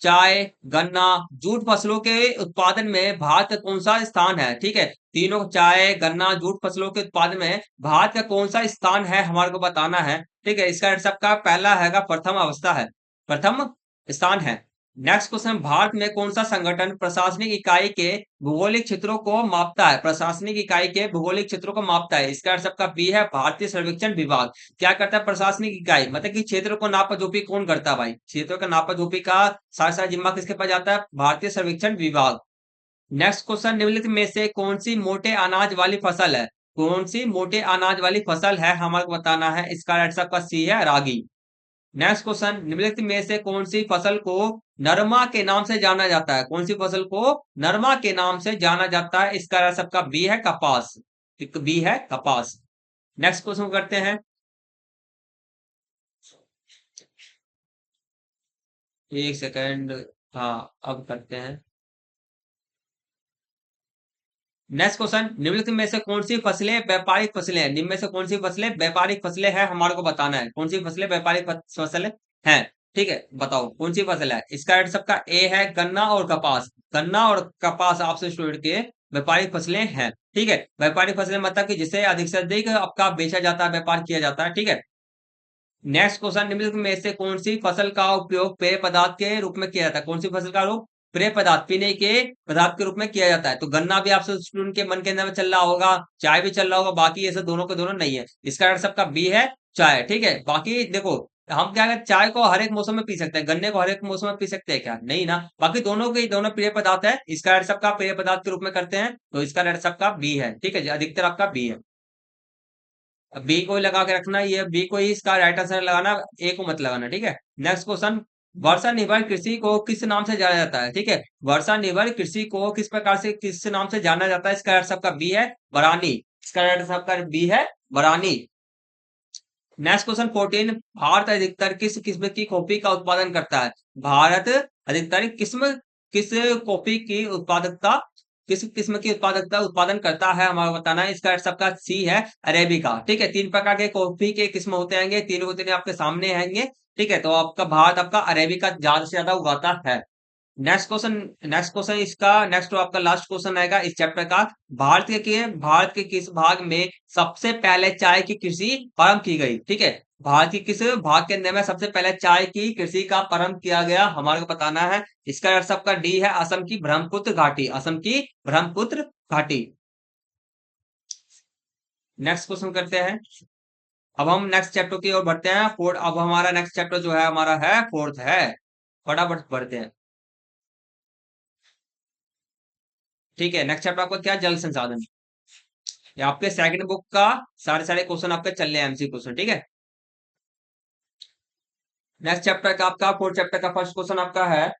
चाय, गन्ना, जूट फसलों के उत्पादन में भारत का कौन सा स्थान है? ठीक है, तीनों चाय, गन्ना, जूट फसलों के उत्पादन में भारत का कौन सा स्थान है हमारे को बताना है, ठीक है। इसका सबका पहला हैगा प्रथम अवस्था है, प्रथम स्थान है। नेक्स्ट क्वेश्चन, भारत में कौन सा संगठन प्रशासनिक इकाई के भौगोलिक क्षेत्रों को मापता है? प्रशासनिक इकाई के भौगोलिक क्षेत्रों को मापता है। इसका सबका बी है, भारतीय सर्वेक्षण विभाग। क्या करता है प्रशासनिक इकाई, मतलब कि क्षेत्र को नापा जोपी कौन करता है भाई? क्षेत्रों का नापा जोपी का सारा सारा जिम्मा किसके पास जाता है? भारतीय सर्वेक्षण विभाग। नेक्स्ट क्वेश्चन, निम्नलिखित में से कौन सी मोटे अनाज वाली फसल है? कौन सी मोटे अनाज वाली फसल है हमारे को बताना है। इसका आंसर आपका सी है, रागी। नेक्स्ट क्वेश्चन, निम्नलिखित में से कौन सी फसल को नरमा के नाम से जाना जाता है? कौन सी फसल को नरमा के नाम से जाना जाता है? इसका आंसर सबका बी है, कपास। एक बी है, कपास। नेक्स्ट क्वेश्चन करते हैं, एक सेकंड, हाँ अब करते हैं। नेक्स्ट क्वेश्चन, निम्नलिखित में से कौन सी फसलें व्यापारिक फसलें हैं? निम्न में से कौन सी फसलें व्यापारिक फसलें हैं हमारे को बताना है। कौन सी फसलें व्यापारिक फसलें हैं? ठीक है, बताओ कौन सी फसल है। इसका आंसर सबका ए है, गन्ना और कपास। गन्ना और कपास आपसे स्टूडेंट के व्यापारिक फसलें हैं, ठीक है। व्यापारिक फसलें मतलब कि जिसे अधिक से अधिक आपका बेचा जाता है, व्यापार किया जाता है, ठीक है। नेक्स्ट क्वेश्चन, निम्नलिखित में से कौन सी फसल का उपयोग पेय पदार्थ के रूप में किया जाता है? कौन सी फसल का उपयोग पेय पदार्थ, पीने के पदार्थ के रूप में किया जाता है? तो गन्ना भी आपसे स्टूडेंट के मन के अंदर में चल रहा होगा, चाय भी चल रहा होगा, बाकी ऐसे दोनों के दोनों नहीं है। इसका आंसर सबका बी है, चाय, ठीक है। बाकी देखो, हम क्या है, चाय को हर एक मौसम में पी सकते हैं, गन्ने को हर एक मौसम में पी सकते हैं क्या? नहीं ना। बाकी दोनों के दोनों पेय पदार्थ है। इसका आंसर सबका पेय पदार्थ के रूप में करते हैं, तो इसका आंसर सबका बी है, ठीक है। अधिकतर आपका बी है। बी को ही लगा के रखना, ये बी को ही इसका राइट आंसर लगाना, ए को मत लगाना, ठीक है। नेक्स्ट क्वेश्चन, वर्षा निर्भर कृषि को किस नाम से जाना जाता है? ठीक है, वर्षा निर्भर कृषि को किस प्रकार से, किस नाम से जाना जाता है? इसका आंसर सबका बी है, बरानी। इसका आंसर सबका बी है, बरानी। नेक्स्ट क्वेश्चन 14, भारत अधिकतर किस किस्म की कॉफी का उत्पादन करता है? भारत अधिकतर किस कॉफी की उत्पादकता, किस किस्म की उत्पादकता उत्पादन करता है हमारा बताना है। इसका सबका सी है, अरेबिका, ठीक है। तीन प्रकार के कॉफी के किस्म होते हैं, तीनों के तीनों आपके सामने आएंगे, ठीक है। तो आपका भारत आपका अरेबिका ज्यादा से ज्यादा उगाता है। नेक्स्ट क्वेश्चन इसका नेक्स्ट आपका लास्ट क्वेश्चन आएगा इस चैप्टर का। भारत के किस भाग में सबसे पहले चाय की कृषि प्रारंभ की गई? ठीक है, भारत की किस भाग के अंदर में सबसे पहले चाय की कृषि का प्रारंभ किया गया हमारे को बताना है। इसका सबका डी है, असम की ब्रह्मपुत्र घाटी, असम की ब्रह्मपुत्र घाटी। नेक्स्ट क्वेश्चन करते हैं, अब हम नेक्स्ट चैप्टर की ओर बढ़ते हैं। फोर्थ, अब हमारा नेक्स्ट चैप्टर जो है हमारा है फोर्थ है, फटाफट बढ़ते हैं। ठीक है, नेक्स्ट चैप्टर आपका क्या, जल संसाधन। ये आपके सेकंड बुक का सारे सारे क्वेश्चन आपके चल रहे हैं, एमसी क्वेश्चन, ठीक है। नेक्स्ट चैप्टर का आपका फोर्थ चैप्टर का फर्स्ट क्वेश्चन आपका है,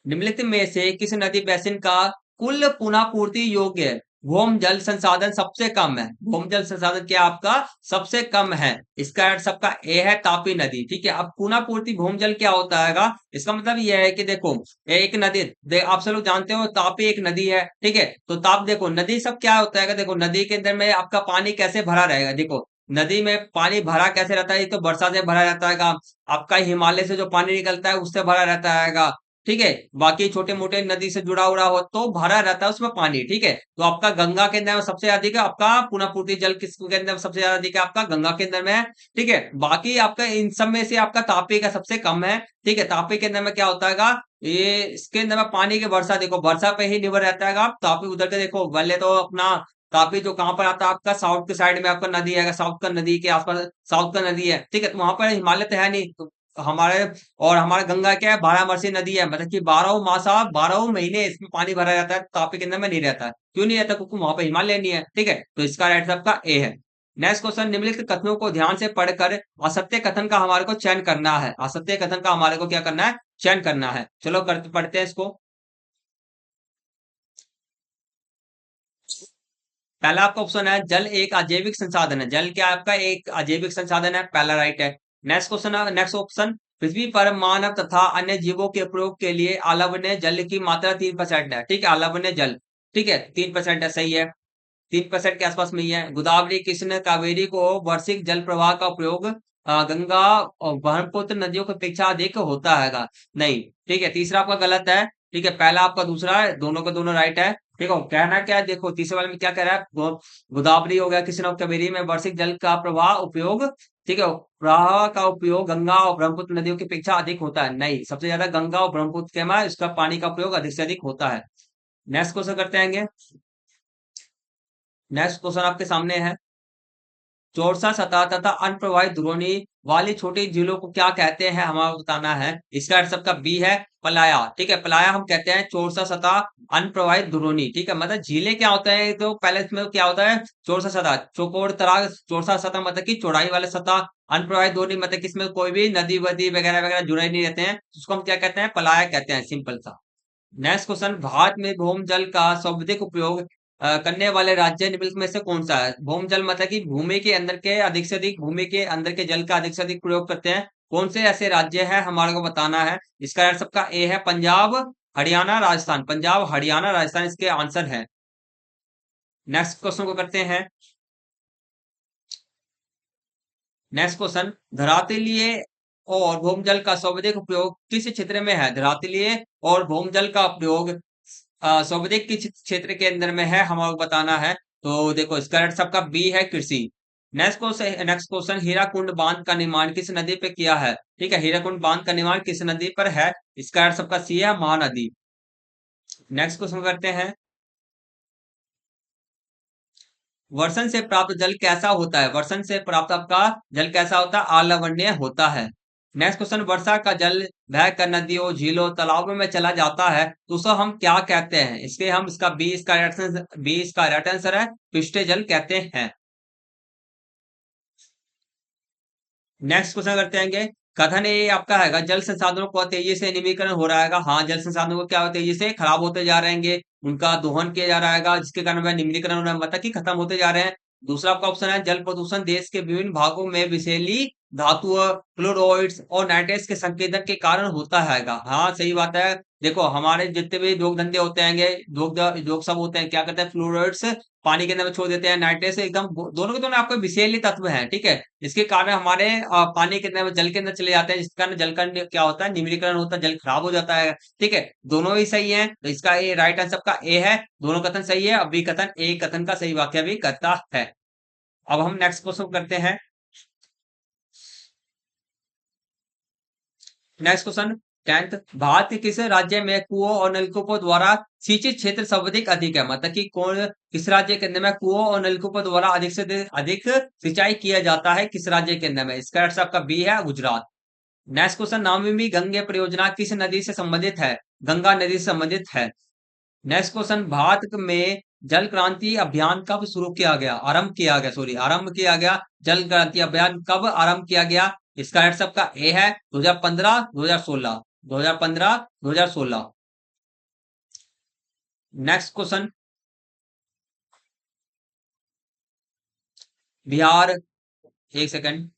निम्नलिखित में से किस नदी बेसिन का कुल पुनः पूर्ति योग्य भूम जल संसाधन सबसे कम है। भूम जल संसाधन क्या आपका सबसे कम है, इसका अर्थ सबका ए है तापी नदी, ठीक है। अब पुनः पूर्ति भूम जल क्या होता है, इसका मतलब यह है कि देखो एक नदी आप सब लोग जानते हो तापी एक नदी है, ठीक है। तो ताप देखो नदी सब क्या होता है, देखो नदी के अंदर में आपका पानी कैसे भरा रहेगा, देखो नदी में पानी भरा कैसे रहता है, ये तो वर्षा से भरा रहता है, आपका हिमालय से जो पानी निकलता है उससे भरा रहता है, ठीक है। बाकी छोटे मोटे नदी से जुड़ा हुआ हो तो भरा रहता है उसमें पानी, ठीक है। तो आपका गंगा के अंदर में सबसे अधिक है, आपका पुनः पूर्ति जल किसके अंदर सबसे ज्यादा अधिक है, आपका गंगा के अंदर में है, ठीक है। बाकी आपका इन सब में से आपका तापी का सबसे कम है, ठीक है। तापी के अंदर में क्या होता है, ये इसके अंदर में पानी की वर्षा, देखो वर्षा पे ही निर्भर रहता है। आप तापी उधर के देखो पहले तो अपना तापी जो कहाँ पर आता है, आपका साउथ के साइड में आपका नदी है, साउथ का नदी के आसपास साउथ का नदी है, ठीक है। तो वहां पर हिमालय तो है नहीं, तो हमारे और हमारा गंगा क्या है, बारहमासी नदी है, मतलब कि 12 मासा 12 महीने इसमें पानी भरा रहता है, तापी के अंदर में नहीं रहता है। क्यों नहीं रहता, क्योंकि वहां पर हिमालय नहीं है, ठीक है। तो इसका राइट आपका ए है। नेक्स्ट क्वेश्चन, निम्नलिखित कथनों को ध्यान से पढ़कर असत्य कथन का हमारे को चयन करना है। असत्य कथन का हमारे को क्या करना है, चयन करना है। चलो करते पढ़ते हैं इसको। पहला आपका ऑप्शन है जल एक अजैविक संसाधन है। जल क्या आपका एक अजैविक संसाधन है, पहला राइट है। नेक्स्ट क्वेश्चन है, नेक्स्ट ऑप्शन, पृथ्वी पर मानव तथा अन्य जीवों के प्रयोग के लिए अलवणीय जल की मात्रा 3% है, ठीक है। अलवणीय जल, ठीक है, 3% है, सही है। 3% के आसपास में ही है। गोदावरी कृष्ण कावेरी को वार्षिक जल प्रवाह का उपयोग गंगा और ब्रह्मपुत्र नदियों की अपेक्षा अधिक होता है, नहीं, ठीक है। तीसरा आपका गलत है, ठीक है। पहला आपका दूसरा है, दोनों का दोनों राइट है। देखो कहना क्या है, देखो तीसरे वाले में क्या कह रहा है, गोदावरी हो गया कृष्ण और कावेरी में वार्षिक जल का प्रवाह उपयोग, ठीक है, प्रवाह का उपयोग गंगा और ब्रह्मपुत्र नदियों की अपेक्षा अधिक होता है, नहीं, सबसे ज्यादा गंगा और ब्रह्मपुत्र के में इसका पानी का उपयोग अधिक से अधिक होता है। नेक्स्ट क्वेश्चन करते हैं। नेक्स्ट क्वेश्चन आपके सामने है, चौरसा सतह तथा अनप्रवाहित ध्रुवणी वाली छोटी झीलों को क्या कहते हैं, हमें बताना है। इसका आंसर सबका बी है, पलाया, ठीक है। पलाया हम कहते हैं चौरसा सतह अनप्रवाहित ध्रुवणी, ठीक है। मतलब झीलें क्या होता है, तो पहले इसमें क्या होता है, चौरसा सतह चौकोर तराग, चौरसा सतह मतलब की चौड़ाई वाले सतह, अनप्रवाहित ध्रुवणी मतलब कि इसमें कोई भी नदी वदी वगैरह वगैरह जुड़े नहीं रहते हैं, उसको हम क्या कहते हैं, पलाया कहते हैं, सिंपल सा। नेक्स्ट क्वेश्चन, भारत में भूम जल का सर्वाधिक उपयोग करने वाले राज्य निम्नलिखित में से कौन सा है। भूम जल मतलब कि भूमि के अंदर के अधिक से अधिक, भूमि के अंदर के जल का अधिक से अधिक प्रयोग करते हैं, कौन से ऐसे राज्य है हमारे को बताना है। इसका आंसर सबका ए है, पंजाब हरियाणा राजस्थान, पंजाब हरियाणा राजस्थान इसके आंसर है। नेक्स्ट क्वेश्चन को करते हैं। नेक्स्ट क्वेश्चन, धरातलीय और भूमजल का सर्वाधिक उपयोग किस क्षेत्र में है। धरातलीय और भूमजल का उपयोग सर्वाधिक किस क्षेत्र के अंदर में है, हमें बताना है। तो देखो इसका राइट सबका बी है, कृषि। नेक्स्ट क्वेश्चन, हीराकुंड बांध का निर्माण किस नदी पे किया है, ठीक है। हीराकुंड बांध का निर्माण किस नदी पर है, इसका राइट सबका सी है, महानदी। नेक्स्ट क्वेश्चन करते हैं, वर्षण से प्राप्त जल कैसा होता है। वर्षण से प्राप्त आपका जल कैसा होता है, अलवणीय होता है। नेक्स्ट क्वेश्चन, वर्षा का जल बहकर नदियों झीलों तालाबों में चला जाता है तो उसे हम क्या कहते हैं। इसके हम इसका बी इसका राइट आंसर है, पृष्ठ जल कहते हैं। नेक्स्ट क्वेश्चन करते हैं, कथन ये आपका है, जल संसाधनों को तेजी से निमीकरण हो रहा है। हाँ, जल संसाधनों को क्या तेजी से खराब होते जा रहे हैं, उनका दोहन किया जा रहा है, जिसके कारण वह निम्नीकरण हो रहा है, मतलब कि खत्म होते जा रहे हैं। दूसरा आपका ऑप्शन है, जल प्रदूषण देश के विभिन्न भागों में विषैली धातुओं, फ्लोराइड्स और नाइट्रेट्स के संकेतन के कारण होता है। हाँ सही बात है। देखो हमारे जितने भी उद्योग धंधे होते हैं, उद्योग सब होते हैं, क्या करते हैं, फ्लोराइड्स पानी के अंदर में छोड़ देते हैं, नाइट्रेट्स एकदम दोनों के दोनों आपको विषैली तत्व हैं, ठीक है। इसके कारण हमारे पानी के अंदर जल के अंदर चले जाते हैं, जिसके कारण जल का क्या होता है, निम्नीकरण होता है, जल खराब हो जाता है, ठीक है। दोनों ही सही है, तो इसका ये राइट आंसर सबका ए है, दोनों कथन सही है। अब बी कथन ए कथन का सही वाक्य भी करता है। अब हम नेक्स्ट क्वेश्चन करते हैं। नेक्स्ट क्वेश्चन, 10th, भारत के किस राज्य में कुओं और नलकूपों द्वारा सिंचित क्षेत्र सर्वाधिक अधिक है। मतलब कि कौन किस राज्य के अंदर में कुओं और नलकूपों द्वारा अधिक से अधिक सिंचाई किया जाता है, किस राज्य के अंदर में। इसका आंसर आपका बी है, गुजरात। नेक्स्ट क्वेश्चन, नमामि गंगे परियोजना किस नदी से संबंधित है। गंगा नदी से संबंधित है। नेक्स्ट क्वेश्चन, भारत में जल क्रांति अभियान कब शुरू किया गया, आरंभ किया गया, सॉरी आरंभ किया गया। जल क्रांति अभियान कब आरंभ किया गया? इसका आंसर सबका ए है 2015 2016, 2015 2016। नेक्स्ट क्वेश्चन, बिहार, एक सेकंड,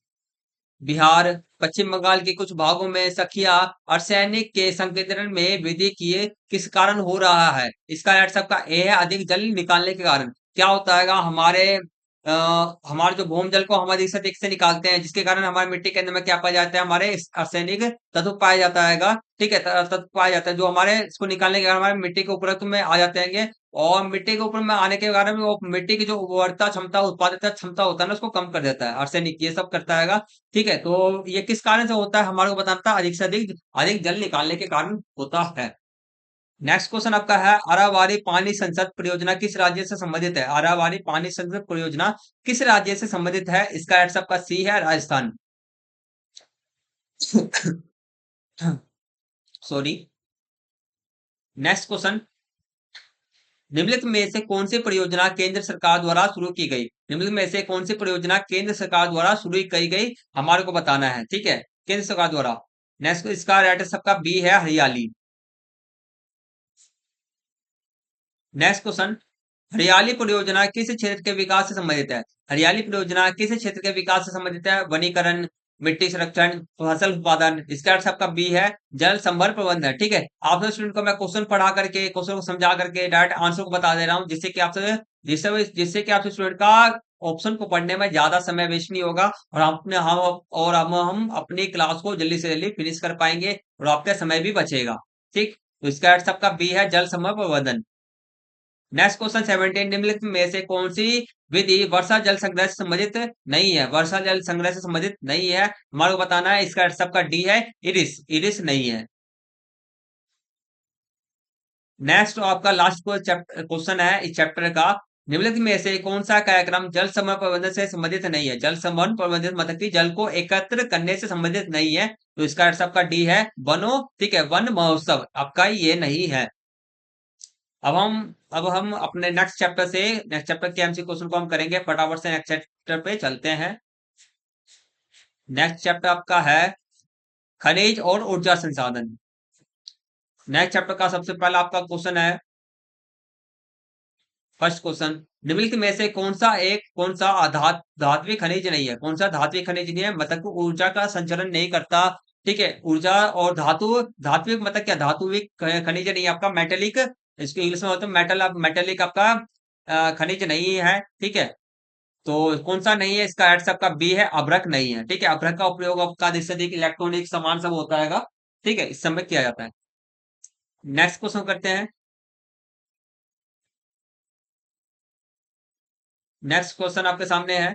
बिहार, पश्चिम बंगाल के कुछ भागों में सखिया अर्सेनिक के संकेंद्रण में वृद्धि किए किस कारण हो रहा है? इसका आंसर सबका ए है अधिक जल निकालने के कारण। क्या होता है हमारे जो भूमि जल को हम अधिक से अधिक से निकालते हैं, जिसके कारण हमारी मिट्टी के अंदर में क्या पाया जाता है, हमारे अर्सेनिक तत्व पाया जाता है। ठीक है, तत्व पाया जाता है जो हमारे इसको निकालने के कारण हमारे मिट्टी के उपरत्व में आ जाते हैं, और मिट्टी के ऊपर में आने के कारण वो मिट्टी की जो उर्वरता क्षमता उत्पादकता क्षमता होता है ना, उसको कम कर देता है, अर्सेनिक ये सब करता है। ठीक है, तो ये किस कारण से होता है हमारे को बताता है, अधिक से अधिक अधिक जल निकालने के कारण होता है। नेक्स्ट क्वेश्चन आपका है, अरावारी पानी संसद परियोजना किस राज्य से संबंधित है? अरावारी पानी संसद परियोजना किस राज्य से संबंधित है? इसका आंसर आपका सी है राजस्थान। सॉरी। नेक्स्ट क्वेश्चन, निम्नलिखित में से कौन सी परियोजना केंद्र सरकार द्वारा शुरू की गई? निम्नलिखित में से कौन सी परियोजना केंद्र सरकार द्वारा शुरू की गई, हमारे को बताना है। ठीक है, केंद्र सरकार द्वारा। नेक्स्ट, इसका राइट सबका बी है हरियाली। नेक्स्ट क्वेश्चन, हरियाली परियोजना किस क्षेत्र के विकास से संबंधित है? हरियाली परियोजना किस क्षेत्र के विकास से संबंधित है? वनीकरण, मिट्टी संरक्षण, फसल उत्पादन। इसका अर्थ आपका बी है जल संभर प्रबंधन। ठीक है, आप स्टूडेंट को मैं क्वेश्चन पढ़ा करके, क्वेश्चन को समझा करके डायरेक्ट आंसर को बता दे रहा हूँ, जिससे कि आपसे स्टूडेंट का ऑप्शन को पढ़ने में ज्यादा समय वेस्ट नहीं होगा, और हम अपनी क्लास को जल्दी से जल्दी फिनिश कर पाएंगे, और आपका समय भी बचेगा। ठीक, तो इसका अर्थ आपका बी है जल संभर प्रबंधन। नेक्स्ट क्वेश्चन 17, निम्नलिखित में से कौन सी विधि वर्षा जल संग्रह से संबंधित नहीं है? वर्षा जल संग्रह से संबंधित नहीं है, हमारे को बताना है। इसका सबका डी है इरिस, इरिस नहीं है। नेक्स्ट आपका लास्ट क्वेश्चन है इस चैप्टर का, निम्नलिखित में से कौन सा कार्यक्रम जल संभरण प्रबंधन से संबंधित नहीं है? जल संभरण प्रबंधन मतलब कि जल को एकत्र करने से संबंधित नहीं है, तो इसका सबका डी है वनो। ठीक है, वन महोत्सव आपका ये नहीं है। अब हम अपने नेक्स्ट चैप्टर के एमसी क्वेश्चन को हम करेंगे फटाफट से। नेक्स्ट चैप्टर पे चलते हैं। नेक्स्ट चैप्टर आपका है खनिज और ऊर्जा संसाधन। नेक्स्ट चैप्टर का सबसे पहला आपका क्वेश्चन है, फर्स्ट क्वेश्चन, निम्नलिखित में से कौन सा धात्विक खनिज नहीं है? कौन सा धात्विक खनिज नहीं है? मतलब कि ऊर्जा का संचरण नहीं करता। ठीक है, ऊर्जा और धात्विक मतलब क्या, धातुविक खनिज नहीं है आपका, मेटेलिक, इसको इंग्लिश में होता है मेटल, मेटेलिक आपका खनिज नहीं है। ठीक है, तो कौन सा नहीं है? इसका आंसर आपका बी है अभ्रक नहीं है। ठीक है, अभ्रक का उपयोग आपका अधिक से अधिक इलेक्ट्रॉनिक सामान सब होता है। ठीक है, इस समय किया जाता है। नेक्स्ट क्वेश्चन करते हैं। नेक्स्ट क्वेश्चन आपके सामने है,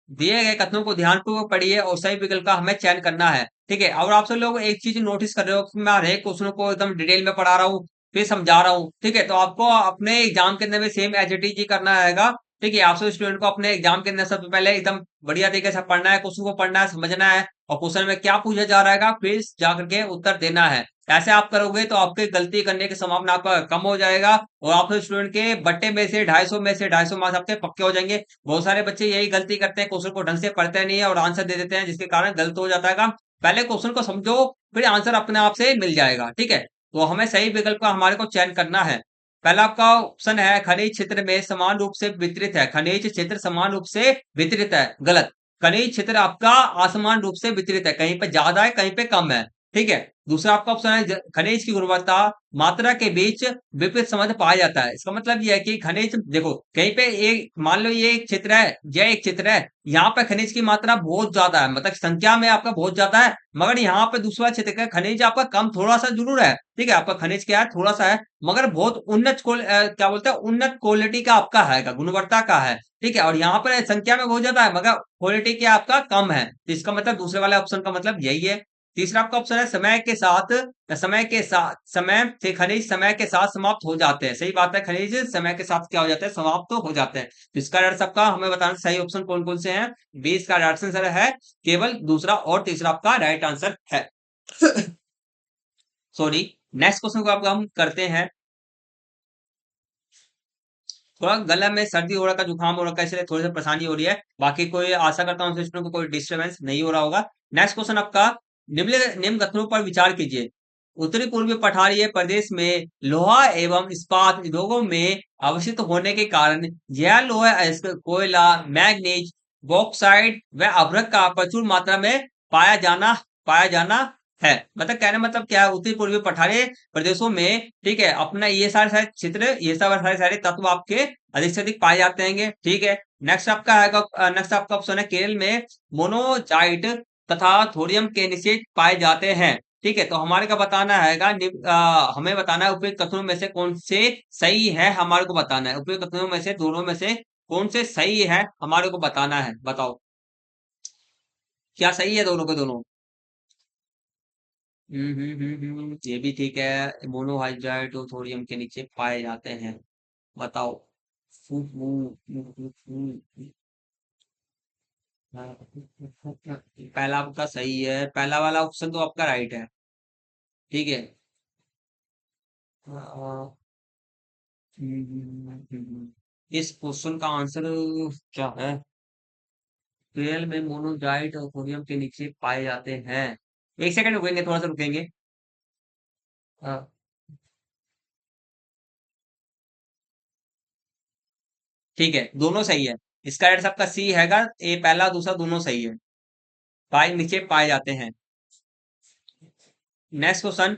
दिए गए कथनों को ध्यानपूर्वक पढ़िए और सही विकल्प का हमें चयन करना है। ठीक है, और आप सब लोग एक चीज नोटिस कर रहे हो कि मैं हर एक क्वेश्चन को एकदम डिटेल में पढ़ा रहा हूँ, फिर समझा रहा हूँ। ठीक है, तो आपको अपने एग्जाम के अंदर में सेम एज इट इज ही करना रहेगा। ठीक है, आप सब स्टूडेंट को अपने एग्जाम के अंदर सबसे पहले एकदम बढ़िया तरीके से पढ़ना है, क्वेश्चन को पढ़ना है, समझना है, और क्वेश्चन में क्या पूछा जा रहा है फिर जाकर के उत्तर देना है। ऐसे आप करोगे तो आपके गलती करने की संभावना आपका कम हो जाएगा, और आप स्टूडेंट के बट्टे में से 250 में से 250 मार्क्स आपके पक्के हो जाएंगे। बहुत सारे बच्चे यही गलती करते हैं, क्वेश्चन को ढंग से पढ़ते नहीं है और आंसर दे देते हैं, जिसके कारण गलत हो जाता है काम। पहले क्वेश्चन को समझो, फिर आंसर अपने आप से मिल जाएगा। ठीक है, तो हमें सही विकल्प का हमारे को चयन करना है। पहला आपका ऑप्शन है खनिज क्षेत्र में समान रूप से वितरित है, खनिज क्षेत्र समान रूप से वितरित है, गलत। खनिज क्षेत्र आपका असमान रूप से वितरित है, कहीं पे ज्यादा है कहीं पे कम है। ठीक है, दूसरा आपका ऑप्शन है खनिज की गुणवत्ता मात्रा के बीच विपरीत संबंध पाया जाता है। इसका मतलब यह है कि खनिज देखो, कहीं पे एक मान लो ये एक क्षेत्र है, यह एक क्षेत्र है, यहाँ पे खनिज की मात्रा बहुत ज्यादा है, मतलब संख्या में आपका बहुत ज्यादा है, मगर यहाँ पे दूसरा क्षेत्र का खनिज आपका कम थोड़ा सा जरूर है। ठीक है, आपका खनिज क्या है, थोड़ा सा है, मगर बहुत क्या बोलते हैं, उन्नत क्वालिटी का आपका है, गुणवत्ता का है। ठीक है, और यहाँ पर संख्या में बहुत ज्यादा है मगर क्वालिटी क्या आपका कम है, तो इसका मतलब दूसरे वाले ऑप्शन का मतलब यही है। तीसरा आपका ऑप्शन है समय से खनिज समय के साथ समाप्त हो जाते हैं। सही बात है, खनिज समय के साथ क्या हो जाते हैं, समाप्त तो हो जाते हैं। तो इसका आंसर सबका हमें बताना सही ऑप्शन कौन कौन से हैं। 20 का राइट आंसर है केवल दूसरा और तीसरा आपका राइट आंसर है। सॉरी, नेक्स्ट क्वेश्चन को आपको हम करते हैं। थोड़ा गला में सर्दी हो रखा है, जुकाम हो रखा है, इसलिए थोड़ी सी परेशानी हो रही है। बाकी कोई आशा करता हूँ सिस्टम को कोई डिस्टर्बेंस नहीं हो रहा होगा। नेक्स्ट क्वेश्चन आपका, निम्न कथनों पर विचार कीजिए। उत्तरी पूर्वी पठारीय प्रदेश में लोहा एवं इस्पात उद्योगों में अवस्थित होने के कारण यह लोहा कोयला, मैग्नीज, बॉक्साइट व अभ्रक का प्रचुर मात्रा में पाया जाना है। मतलब कहने मतलब क्या है, उत्तरी पूर्वी पठारी प्रदेशों में, ठीक है, अपना ये सारे सारे क्षेत्र, ये सब सारे सारे तत्व आपके अधिक से अधिक पाए जाते हैं, ठीक है। नेक्स्ट आपका ऑप्शन है, केरल में मोनोजाइट तथा थोरियम के निषेध पाए जाते हैं, ठीक है। तो हमारे का बताना है, हमें बताना है उपयुक्त कथनों में से कौन से सही है, हमारे को बताना है उपयुक्त कथनों में से दोनों में से कौन से सही है, हमारे को बताना है। बताओ क्या सही है दोनों के दोनों। ये भी ठीक है, मोनोहाइड्राइड और थोरियम के नीचे पाए जाते हैं। बताओ। पहला आपका सही है, पहला वाला ऑप्शन तो आपका राइट है, ठीक है। अ, इस क्वेश्चन का आंसर क्या है। तेल में मोनोजाइट और थोरियम के नीचे पाए जाते हैं। एक सेकंड रुकेंगे, थोड़ा सा रुकेंगे। अ, ठीक है, दोनों सही है। इसका आंसर आपका सी हैगा, ये पहला दूसरा दोनों सही है, पाए नीचे पाए जाते हैं। Next question.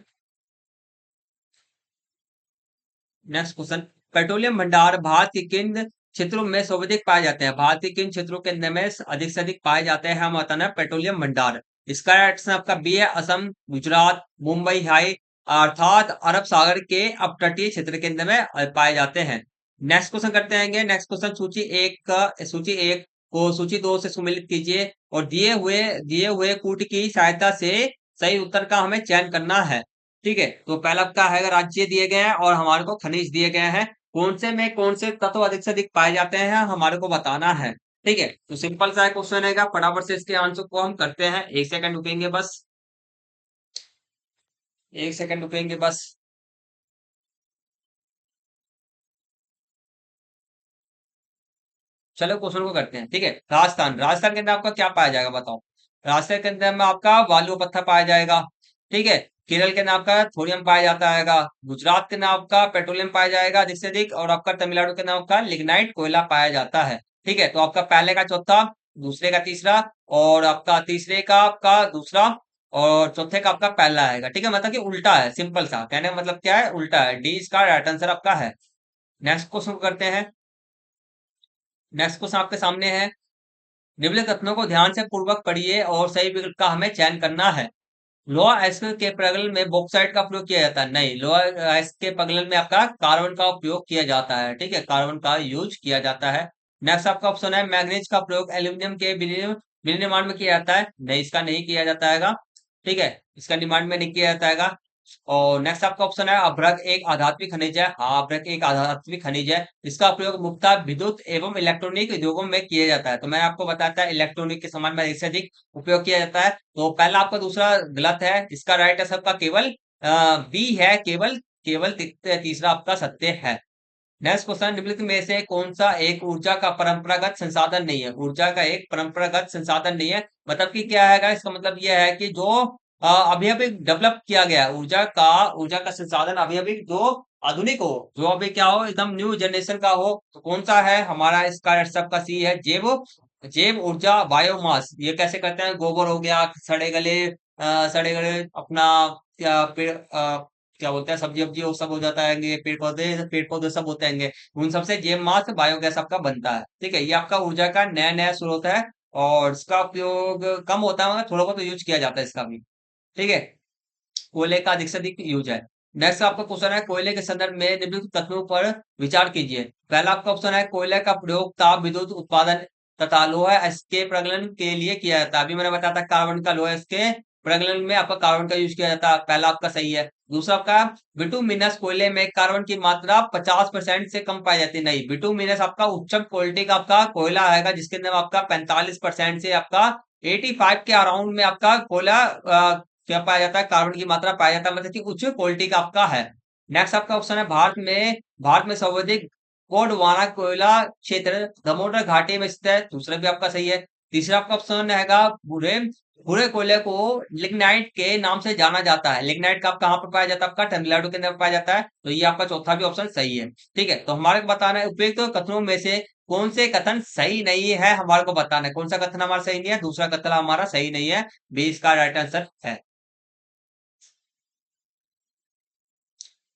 Next question, petroleum भंडार भारत के किन क्षेत्रों में सर्वाधिक पाए जाते हैं। भारत के किन क्षेत्रों के अंदर में अधिक से अधिक पाए जाते हैं, हम बताना है पेट्रोलियम भंडार। इसका आंसर आपका बी है, असम, गुजरात, मुंबई हाई, अर्थात अरब सागर के अपतटीय क्षेत्र के अंदर में पाए जाते हैं। नेक्स्ट क्वेश्चन करते हैं। नेक्स्ट क्वेश्चन, सूची एक को सूची दो से सुमेलित कीजिए और दिए हुए कूट की सहायता से सही उत्तर का हमें चयन करना है, ठीक है। तो पहला आपका है, राज्य दिए गए हैं और हमारे को खनिज दिए गए हैं, कौन से में कौन से तत्व अधिक से अधिक पाए जाते हैं, हमारे को बताना है, ठीक है। तो सिंपल सा क्वेश्चन है, फटाफट से इसके आंसर को हम करते हैं। एक सेकंड रुकेंगे बस, एक सेकंड रुकेंगे बस। चलो क्वेश्चन को करते हैं, ठीक है। राजस्थान, राजस्थान के अंदर आपका क्या पाया जाएगा, बताओ। राजस्थान के अंदर में आपका बालू पत्थर पाया जाएगा, ठीक है। केरल के अंदर आपका थोरियम पाया जाता है। गुजरात के अंदर आपका पेट्रोलियम पाया जाएगा अधिक से अधिक, और आपका तमिलनाडु के अंदर आपका लिग्नाइट कोयला पाया जाता है, ठीक है। तो आपका पहले का चौथा, दूसरे का तीसरा, और आपका तीसरे का आपका दूसरा, और चौथे का आपका पहला आएगा, ठीक है। मतलब कि उल्टा है, सिंपल सा कहने का मतलब क्या है, उल्टा है। डी इसका राइट आंसर आपका है। नेक्स्ट क्वेश्चन करते हैं। नेक्स्ट क्वेश्चन आपके सामने है, निम्नलिखित कथनों को ध्यान से पूर्वक पढ़िए और सही विकल्प का हमें चयन करना है। लोहा अयस्क के प्रगलन में बॉक्साइट का प्रयोग किया जाता है, नहीं। लोहा अयस्क के प्रगलन में आपका कार्बन का उपयोग किया जाता है, ठीक है, कार्बन का यूज किया जाता है। नेक्स्ट आपका ऑप्शन है, मैग्नीज का प्रयोग एल्यूमिनियम के विनिर्माण में किया जाता है, नहीं, इसका नहीं किया जाता है, ठीक है, इसका निर्माण में नहीं किया जाता है। और नेक्स्ट आपका ऑप्शन है, अभ्रक एक आधात्मिक खनिज है, हाँ, अभ्रक एक आधात्मिक खनिज है, इसका प्रयोग मुख्यतः विद्युत एवं इलेक्ट्रॉनिक उद्योगों में किया जाता है। तो मैं आपको बताता है, इलेक्ट्रॉनिक के सामान में अधिक से अधिक उपयोग किया जाता है। तो पहला आपका दूसरा गलत है, इसका राइट है सबका केवल बी है, केवल केवल तीसरा आपका सत्य है। नेक्स्ट क्वेश्चन, निम्नलिखित में से कौन सा एक ऊर्जा का परंपरागत संसाधन नहीं है। ऊर्जा का एक परंपरागत संसाधन नहीं है, मतलब कि क्या है, इसका मतलब यह है कि जो अभी अभी डेवलप किया गया है, ऊर्जा का संसाधन अभी अभी जो आधुनिक हो, जो अभी क्या हो, एकदम न्यू जनरेशन का हो, तो कौन सा है हमारा, इसका सबका सी है, जैव जैव ऊर्जा, बायोमास। ये कैसे करते हैं, गोबर हो गया, सड़े गले अपना क्या पेड़, क्या बोलते हैं, सब्जी वब्जी वो सब हो जाता है, पेड़ पौधे सब होते हैं, उन सबसे जैव मास बायोगैस आपका बनता है, ठीक है। ये आपका ऊर्जा का नया नया स्रोत है, और इसका उपयोग कम होता है, मगर थोड़ा बहुत यूज किया जाता है इसका भी, ठीक है। कोयले का अधिक से अधिक यूज है। नेक्स्ट आपका क्वेश्चन है, कोयले के संदर्भ में निम्नलिखित तत्वों पर विचार कीजिए। पहला आपका ऑप्शन है, कोयले का प्रयोग ताप विद्युत उत्पादन तथा लोहा इसके प्रगलन के लिए किया जाता है। अभी मैंने बताया था, कार्बन का लोहा इसके प्रगलन में आपका कार्बन का यूज किया जाता है, पहला आपका सही है। दूसरा आपका, बिटुमिनस कोयले में कार्बन की मात्रा 50% से कम पाई जाती है, नहीं। बिटुमिनस आपका उच्च क्वालिटी का आपका कोयला आएगा, जिसके अंदर आपका 45% से आपका 85 के अराउंड में आपका कोयला क्या पाया जाता है, कार्बन की मात्रा पाया जाता है, मतलब कि उच्च क्वालिटी का आपका है। नेक्स्ट आपका ऑप्शन है, भारत में सर्वाधिक गोंडवाना कोयला क्षेत्र दामोदर घाटी में स्थित है, दूसरा भी आपका सही है। तीसरा आपका ऑप्शन रहेगा भूरे भूरे कोयले को लिग्नाइट के नाम से जाना जाता है। लिग्नाइट का आप कहाँ पर पाया जाता है? आपका तमिलनाडु के अंदर पाया जाता है। तो ये आपका चौथा भी ऑप्शन सही है। ठीक है, तो हमारे को बताना है उपयुक्त कथनों में से कौन से कथन सही नहीं है, हमारे को बताना है कौन सा कथन हमारा सही नहीं है, दूसरा कथन हमारा सही नहीं है। बी इसका राइट आंसर है।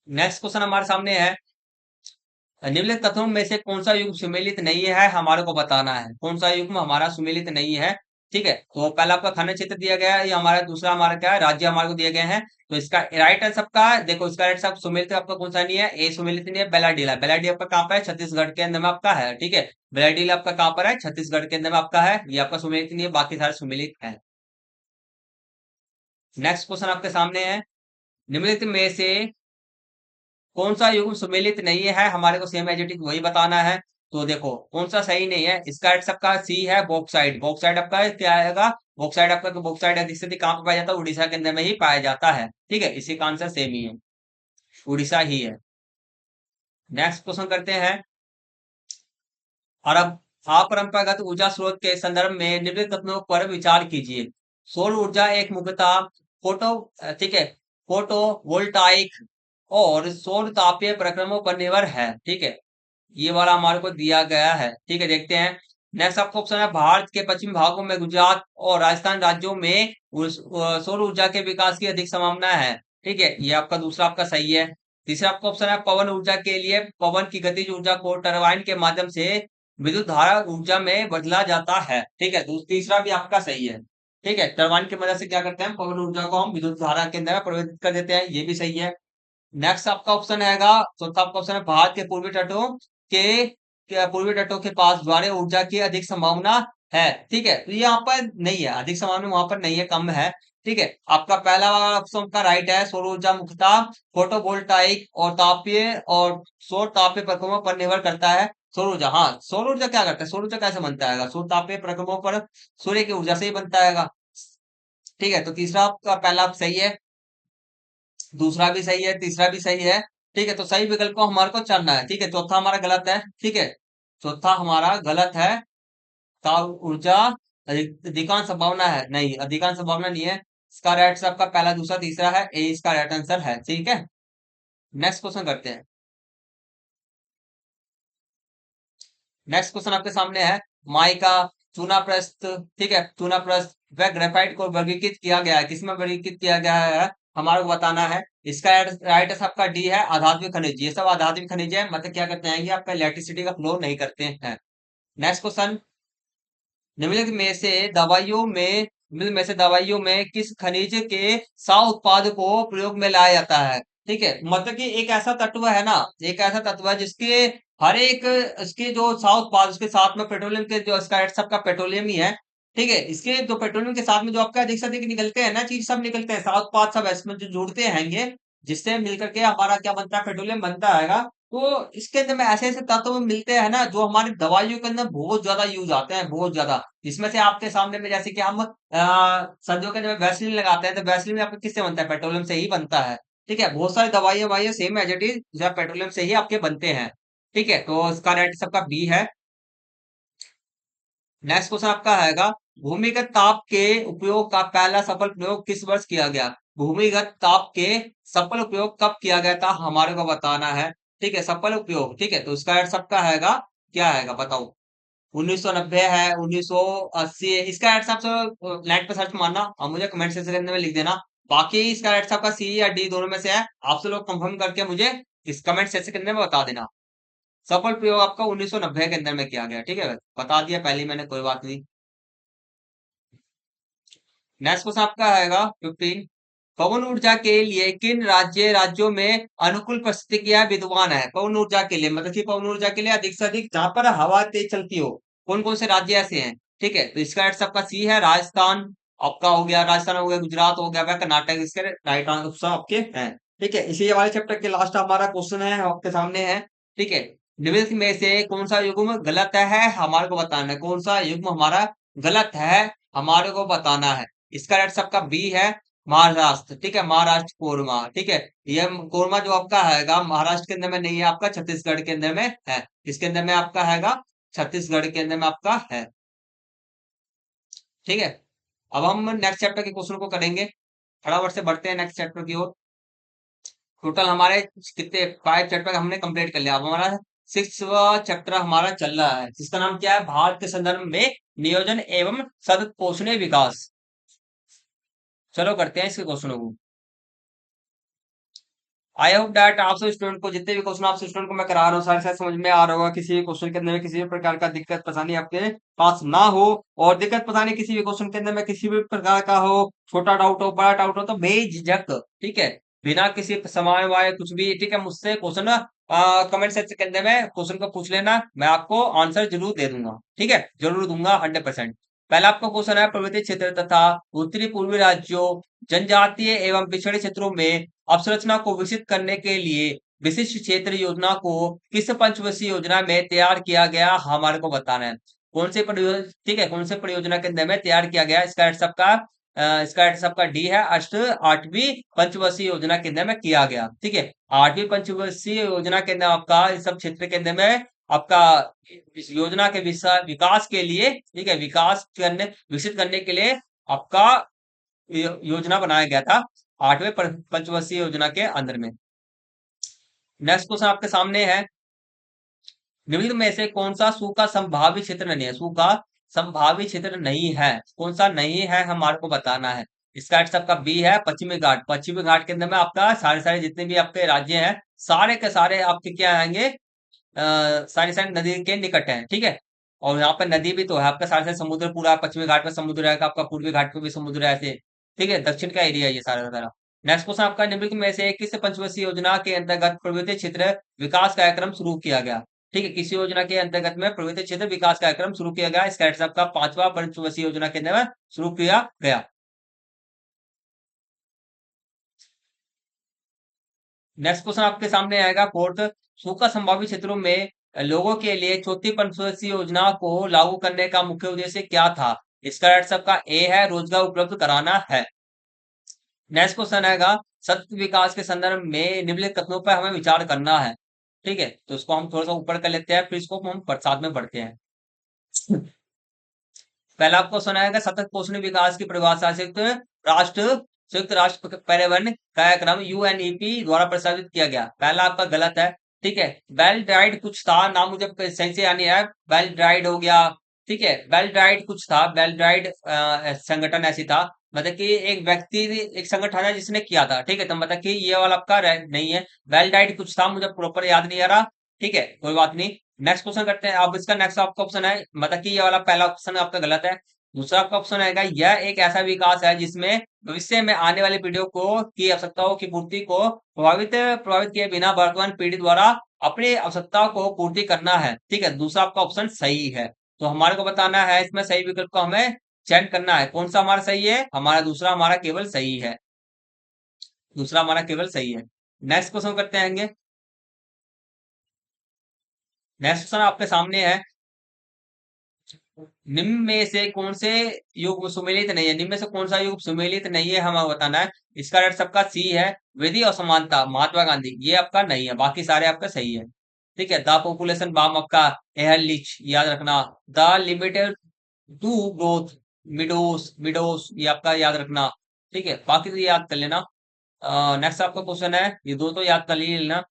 नेक्स्ट क्वेश्चन हमारे सामने है, निम्नलिखित कथनों में से कौन सा युग्म सुमेलित नहीं है, हमारे को बताना है कौन सा युग्म हमारा सुमेलित नहीं है। ठीक है, तो पहला आपका खंड क्षेत्र दिया गया है, ये हमारा दूसरा हमारा क्या है, राज्य हमारे को दिए गए हैं। तो इसका राइट आंसर आपका देखो, इसका राइट आंसर सुमेलित आपका कौन सा नहीं है, ए सुमेलित नहीं है, बेलाडीला। बेलाडीला आपका कहाँ पर है? छत्तीसगढ़ के अंदर में आपका है। ठीक है, बेलाडीला आपका कहाँ पर है? छत्तीसगढ़ के अंदर में आपका है। ये आपका सुमेलित नहीं है, बाकी सारे सुमेलित है। नेक्स्ट क्वेश्चन आपके सामने है, निम्नलिखित में से कौन सा युग्म सुमेलित नहीं है, हमारे को सेम एज इट इज वही बताना है। तो देखो कौन सा सही नहीं है, इसका राइट सबका सी है, बॉक्साइड। बॉक्साइड आपका क्या आएगा? बॉक्साइड आपका, तो बॉक्साइड अधिक कहाँ पे पाया जाता है? उड़ीसा के अंदर में ही पाया जाता है। ठीक है, इसी का आंसर सेम ही है, उड़ीसा ही है। नेक्स्ट क्वेश्चन करते हैं, और अब अपरंपरागत ऊर्जा स्रोत के संदर्भ में निम्नलिखित तत्वों पर विचार कीजिए। सौर ऊर्जा एक मुख्यतः फोटो ठीक है, फोटो वोल्टाइक और सौर तापीय प्रक्रमों पर निर्भर है। ठीक है, ये वाला हमारे को दिया गया है। ठीक है, देखते हैं। नेक्स्ट आपका ऑप्शन है, भारत के पश्चिमी भागों में गुजरात और राजस्थान राज्यों में सौर ऊर्जा के विकास की अधिक संभावना है। ठीक है, ये आपका दूसरा आपका सही है। तीसरा आपका ऑप्शन है, पवन ऊर्जा के लिए पवन की गतिज ऊर्जा को टरबाइन के माध्यम से विद्युत धारा ऊर्जा में बदला जाता है। ठीक है, तो तीसरा भी आपका सही है। ठीक है, टरबाइन की मदद से क्या करते हैं, पवन ऊर्जा को हम विद्युत धारा के अंदर परिवर्तित कर देते हैं, ये भी सही है। नेक्स्ट आपका ऑप्शन रहेगा, चौथा आपका ऑप्शन है, भारत के पूर्वी तटों पूर्वी तटों के पास ज्वारीय ऊर्जा की अधिक संभावना है। ठीक है, तो ये यहाँ पर नहीं है, अधिक संभावना वहां पर नहीं है, कम है। ठीक है, आपका पहला वाला ऑप्शन का राइट है, सौर ऊर्जा मुख्यतः फोटोवोल्टाइक और तापीय और सौर तापीय प्रक्रमों पर निर्भर करता है। सौर ऊर्जा, हाँ, सौर ऊर्जा क्या करता है, सौर ऊर्जा कैसे बनता है? सौर तापीय प्रक्रमों पर सूर्य की ऊर्जा से ही बनता है। ठीक है, तो तीसरा आपका पहला सही है, दूसरा भी सही है, तीसरा भी सही है। ठीक है, तो सही विकल्प को हमारे को चुनना है। ठीक है, चौथा हमारा गलत है। ठीक है, चौथा हमारा गलत है, ताप ऊर्जा अधिकांश संभावना है, नहीं, अधिकांश संभावना नहीं है। इसका राइट आपका पहला दूसरा तीसरा है, ए इसका राइट आंसर है। ठीक है, नेक्स्ट क्वेश्चन करते हैं। नेक्स्ट क्वेश्चन आपके सामने है, माइका, चूना प्रस्थ, ठीक है, चूना प्रस्थ व ग्रेफाइट को वर्गीकृत किया गया है, किसमें वर्गीकृत किया गया है, हमारे को बताना है। इसका राइट आपका डी है, आधात्मिक खनिज। ये सब आधात्मिक खनिज है, मतलब क्या करते हैं, ये आपका इलेक्ट्रिसिटी का फ्लो नहीं करते हैं। नेक्स्ट क्वेश्चन, निम्नलिखित में से दवाइयों में निम्नलिखित में से दवाइयों में किस खनिज के सा उत्पाद को प्रयोग में लाया जाता है? ठीक है, मतलब कि एक ऐसा तत्व है ना, एक ऐसा तत्व है जिसके हर एक इसके जो सा उत्पाद, उसके साथ में पेट्रोलियम के जो इसका सबका पेट्रोलियम ही है। ठीक है, इसके जो पेट्रोलियम के साथ में जो आपका अधिक से अधिक निकलते हैं ना चीज, सब निकलते हैं, सा उत्पाद सब इसमें जो जुड़ते हैं ये, जिससे मिलकर के हमारा क्या बनता है, पेट्रोलियम बनता है। तो इसके अंदर में ऐसे ऐसे तत्व मिलते हैं ना, जो हमारी दवाइयों के अंदर बहुत ज्यादा यूज आते हैं, बहुत ज्यादा। इसमें से आपके सामने में जैसे कि हम सर्दियों के अंदर वैसलीन लगाते हैं, तो वैसलीन में आपका किससे बनता है, पेट्रोलियम से ही बनता है। ठीक है, बहुत सारी दवाइयां वाइयां सेम एज इट इज जो पेट्रोलियम से ही आपके बनते हैं। ठीक है, तो इसका राइट सबका बी है। नेक्स्ट क्वेश्चन आपका आएगा, भूमिगत ताप के उपयोग का पहला सफल प्रयोग किस वर्ष किया गया? भूमिगत ताप के सफल उपयोग कब किया गया था, हमारे को बताना है। ठीक है, सफल उपयोग। ठीक है, तो इसका राइट सबका आएगा, क्या आएगा बताओ? 1990 है, 1980 है। इसका राइट साहब से नेट पे सर्च मारना और मुझे कमेंट सेक्शन में लिख देना। बाकी इसका राइट साहब का सी या डी दोनों में से है, आपसे लोग कंफर्म करके मुझे इस कमेंट सेक्शन में बता देना। सफल प्रयोग आपका 1990 के अंदर में किया गया। ठीक है, बता दिया पहले ही मैंने, कोई बात नहीं। नेक्स्ट क्वेश्चन आपका आएगा 15, पवन ऊर्जा के लिए किन राज्यों में अनुकूल परिस्थितियां विद्यमान है? पवन ऊर्जा के लिए मतलब कि पवन ऊर्जा के लिए अधिक से अधिक जहां पर हवा तेज चलती हो, कौन कौन से राज्य ऐसे हैं? ठीक है, तो इसका राइट सबका सी है, राजस्थान आपका हो गया, राजस्थान हो गया, गुजरात हो गया, वह कर्नाटक, इसके राइट आंसर आपके हैं। ठीक है, इसी वाले चैप्टर के लास्ट हमारा क्वेश्चन है, आपके सामने है। ठीक है, निम्नलिखित में से कौन सा युग्म गलत है, हमारे को बताना है, कौन सा युग्म हमारा गलत है, हमारे को बताना है। इसका राइट सबका बी है, महाराष्ट्र, ठीक है, महाराष्ट्र कोरमा, ठीक है। ये कोरमा जो आपका हैगा महाराष्ट्र के अंदर में नहीं है, आपका छत्तीसगढ़ के अंदर में है। इसके अंदर में आपका हैगा छत्तीसगढ़ के अंदर में आपका है, ठीक है। अब हम नेक्स्ट चैप्टर के क्वेश्चन को करेंगे, फटाफट से बढ़ते हैं नेक्स्ट चैप्टर की ओर। टोटल हमारे कितने 5 चैप्टर हमने कंप्लीट कर लिया। अब हमारा 6वां चैप्टर हमारा चल रहा है, जिसका नाम क्या है, भारत के संदर्भ में नियोजन एवं सतत पोषणीय विकास। चलो करते हैं इसके क्वेश्चनों को। आई होप दैट आप सब स्टूडेंट को, जितने भी क्वेश्चन आप स्टूडेंट को मैं करा रहा हूँ, सारे सारे समझ में आ रहा होगा। किसी भी क्वेश्चन के अंदर में किसी भी प्रकार का दिक्कत परेशानी आपके पास ना हो, और दिक्कत परेशानी किसी भी क्वेश्चन के अंदर में किसी भी प्रकार का हो, छोटा डाउट हो बड़ा डाउट हो, तो बेझिझक, ठीक है, बिना किसी समय वाय कुछ भी, ठीक है, मुझसे क्वेश्चन कमेंट सेक्शन के अंदर में क्वेश्चन को पूछ लेना, मैं आपको आंसर जरूर दे दूंगा, ठीक है, जरूर दूंगा 100%। पहला आपका क्वेश्चन है, पर्वतीय क्षेत्र तथा उत्तरी पूर्वी राज्यों, जनजातीय एवं पिछड़े क्षेत्रों में अवसंरचना को विकसित करने के लिए विशिष्ट क्षेत्र योजना को किस पंचवर्षीय योजना में तैयार किया गया, हमारे को बताना है। कौन से परियोजना, ठीक है, कौन से परियोजना के अंदर में तैयार किया गया। इसका आंसर सबका डी है, 8वीं पंचवर्षीय योजना के अंदर में किया गया, ठीक है। 8वीं पंचवर्षीय योजना के अंदर आपका इस सब क्षेत्र के अंदर में आपका इस योजना के विकास के लिए, ठीक है, विकसित करने के लिए आपका योजना बनाया गया था 8वें पंचवर्षीय योजना के अंदर में। नेक्स्ट क्वेश्चन आपके सामने है, निम्नलिखित में से कौन सा सूखा संभावित क्षेत्र नहीं है। सूखा संभावित क्षेत्र नहीं है, कौन सा नहीं है, हमारे को बताना है। इसका आंसर आपका बी है, पश्चिमी घाट। पश्चिमी घाट के अंदर में आपका सारे सारे जितने भी आपके राज्य हैं, सारे के सारे आपके क्या आएंगे, सारी सारी नदी के निकट है, ठीक है। और यहाँ पे नदी भी तो है आपका, सारे सारे समुद्र, पूरा पश्चिमी घाट में समुद्र है आपका, पूर्वी घाट में भी समुद्र है ऐसे, ठीक है, दक्षिण का एरिया है ये सारा सारा। नेक्स्ट क्वेश्चन आपका, निम्नलिखित में से किस पंचवर्षीय योजना के अंतर्गत पर्वतीय क्षेत्र विकास कार्यक्रम शुरू किया गया, ठीक है, किसी योजना के अंतर्गत में पर्वतीय क्षेत्र विकास कार्यक्रम शुरू किया गया। इसका आंसर आपका 5वां पंचवर्षीय योजना के अंदर शुरू किया गया। नेक्स्ट क्वेश्चन आपके सामने आएगा, फोर्थ, सूखा संभावित क्षेत्रों में लोगों के लिए चौथी पंचवर्षीय योजना को लागू करने का मुख्य उद्देश्य क्या था। इसका आंसर आपका ए है, रोजगार उपलब्ध कराना है। नेक्स्ट क्वेश्चन आएगा, सतत विकास के संदर्भ में निम्नलिखित कथनों पर हमें विचार करना है, ठीक है। तो इसको हम थोड़ा सा ऊपर कर लेते हैं, फिर इसको हम साथ में पढ़ते हैं। पहला आपको सुनाएगा, सतत पोषण विकास की परिभाषा संयुक्त राष्ट्र पर्यावरण कार्यक्रम यूएनईपी द्वारा प्रस्तावित किया गया। पहला आपका गलत है, ठीक है। बेल ड्राइड कुछ था, नाम मुझे सही से यानी है, बेल ड्राइड हो गया, ठीक है, बेल ड्राइड कुछ था, बेल ड्राइड संगठन ऐसी था, मतलब कि एक व्यक्ति, एक संगठन है जिसने किया था, ठीक है। तो मतलब कि ये वाला आपका नहीं है, बेल ड्राइड कुछ था, मुझे प्रॉपर याद नहीं आ रहा, ठीक है, कोई बात नहीं। नेक्स्ट क्वेश्चन करते हैं। अब इसका नेक्स्ट आपका ऑप्शन है, मतलब कि ये वाला पहला ऑप्शन आपका गलत है। दूसरा आपका ऑप्शन आएगा, यह एक ऐसा विकास है जिसमें भविष्य में आने वाली पीढ़ियों को की आवश्यकताओं की पूर्ति को प्रभावित प्रभावित किए बिना वर्तमान पीढ़ी द्वारा अपनी आवश्यकताओं को पूर्ति करना है, ठीक है। दूसरा आपका ऑप्शन सही है, तो हमारे को बताना है इसमें सही विकल्प को हमें चयन करना है। कौन सा हमारा सही है, हमारा दूसरा हमारा केवल सही है, दूसरा हमारा केवल सही है। नेक्स्ट क्वेश्चन करते हैं। नेक्स्ट क्वेश्चन आपके सामने है, निम्न में से कौन से युग सुमेलित नहीं है। निम्न में से कौन सा युग सुमेलित नहीं है, हमें बताना है। इसका आंसर सबका सी है, विधि और समानता, महात्मा गांधी, ये आपका नहीं है, बाकी सारे आपका सही है, ठीक है। द पॉपुलेशन बम आपका एहरलिच, याद रखना। द लिमिटेड टू ग्रोथ मिडोस मिडोस, ये आपका याद रखना, ठीक है, बाकी तो ये याद कर लेना। नेक्स्ट आपका क्वेश्चन है, ये दो तो याद कर ही लेना।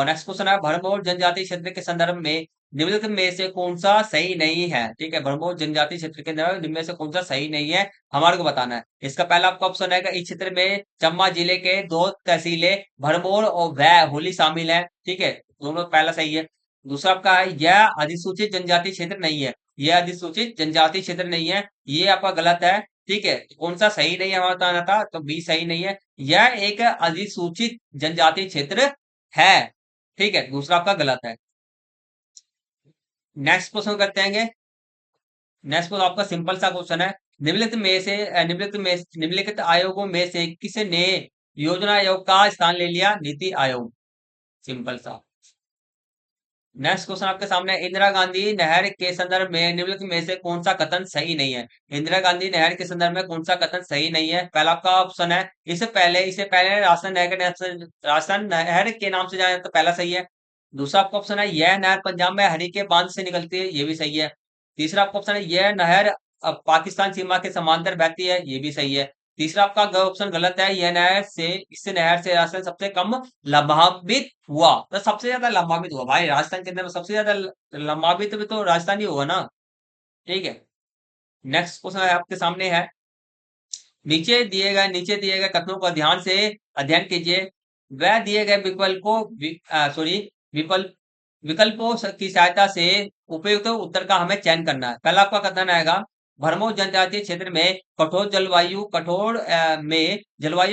नेक्स्ट क्वेश्चन है, भरमौर जनजाति क्षेत्र के संदर्भ में निम्नलिखित में से कौन सा सही नहीं है, ठीक है। भरमौर जनजाति क्षेत्र के अंदर निम्न में से कौन सा सही नहीं है, हमारे को बताना है। इसका पहला आपका ऑप्शन है, इस क्षेत्र में चम्बा जिले के 2 तहसीलें भरमौर और वह होली शामिल है, ठीक है, दोनों पहला सही है। दूसरा आपका है, यह अधिसूचित जनजाति क्षेत्र नहीं है, यह अधिसूचित जनजाति क्षेत्र नहीं है, ये आपका गलत है, ठीक है। कौन सा सही नहीं है हमारा बताना था, तो बी सही नहीं है, यह एक अधिसूचित जनजाति क्षेत्र है, ठीक है, दूसरा आपका गलत है। नेक्स्ट क्वेश्चन करते हैं। नेक्स्ट क्वेश्चन आपका सिंपल सा क्वेश्चन है, निम्नलिखित आयोगों में से किसने योजना आयोग का स्थान ले लिया। नीति आयोग, सिंपल सा। नेक्स्ट क्वेश्चन आपके सामने है, इंदिरा गांधी नहर के संदर्भ में निम्नलिखित में से कौन सा कथन सही नहीं है? इंदिरा गांधी नहर के संदर्भ में कौन सा कथन सही नहीं है? पहला आपका ऑप्शन है, इसे पहले राजस्थान नहर के नाम से जाना जाता, पहला सही है। दूसरा आपका ऑप्शन है, यह नहर पंजाब में हरी के बांध से निकलती है, ये भी सही है। तीसरा आपका ऑप्शन है, यह नहर पाकिस्तान सीमा के समांतर बहती है, ये भी सही है। तीसरा आपका ऑप्शन गलत है, यह नहर से इस नहर से राजस्थान सबसे कम लाभान्वित हुआ। तो सबसे ज्यादा लाभान्वित हुआ भाई, राजस्थान के अंदर में सबसे ज्यादा लाभान्वित भी तो राजस्थान ही होगा ना। ठीक है, नेक्स्ट क्वेश्चन आपके सामने है, नीचे दिए गए कथनों का ध्यान से अध्ययन कीजिए। वह दिए गए विकल्प विकल्पों की सहायता से उपयुक्त उत्तर का हमें चयन करना है। पहला आपका कथन आएगा, भरमौर जनजातीय क्षेत्र में जलवायु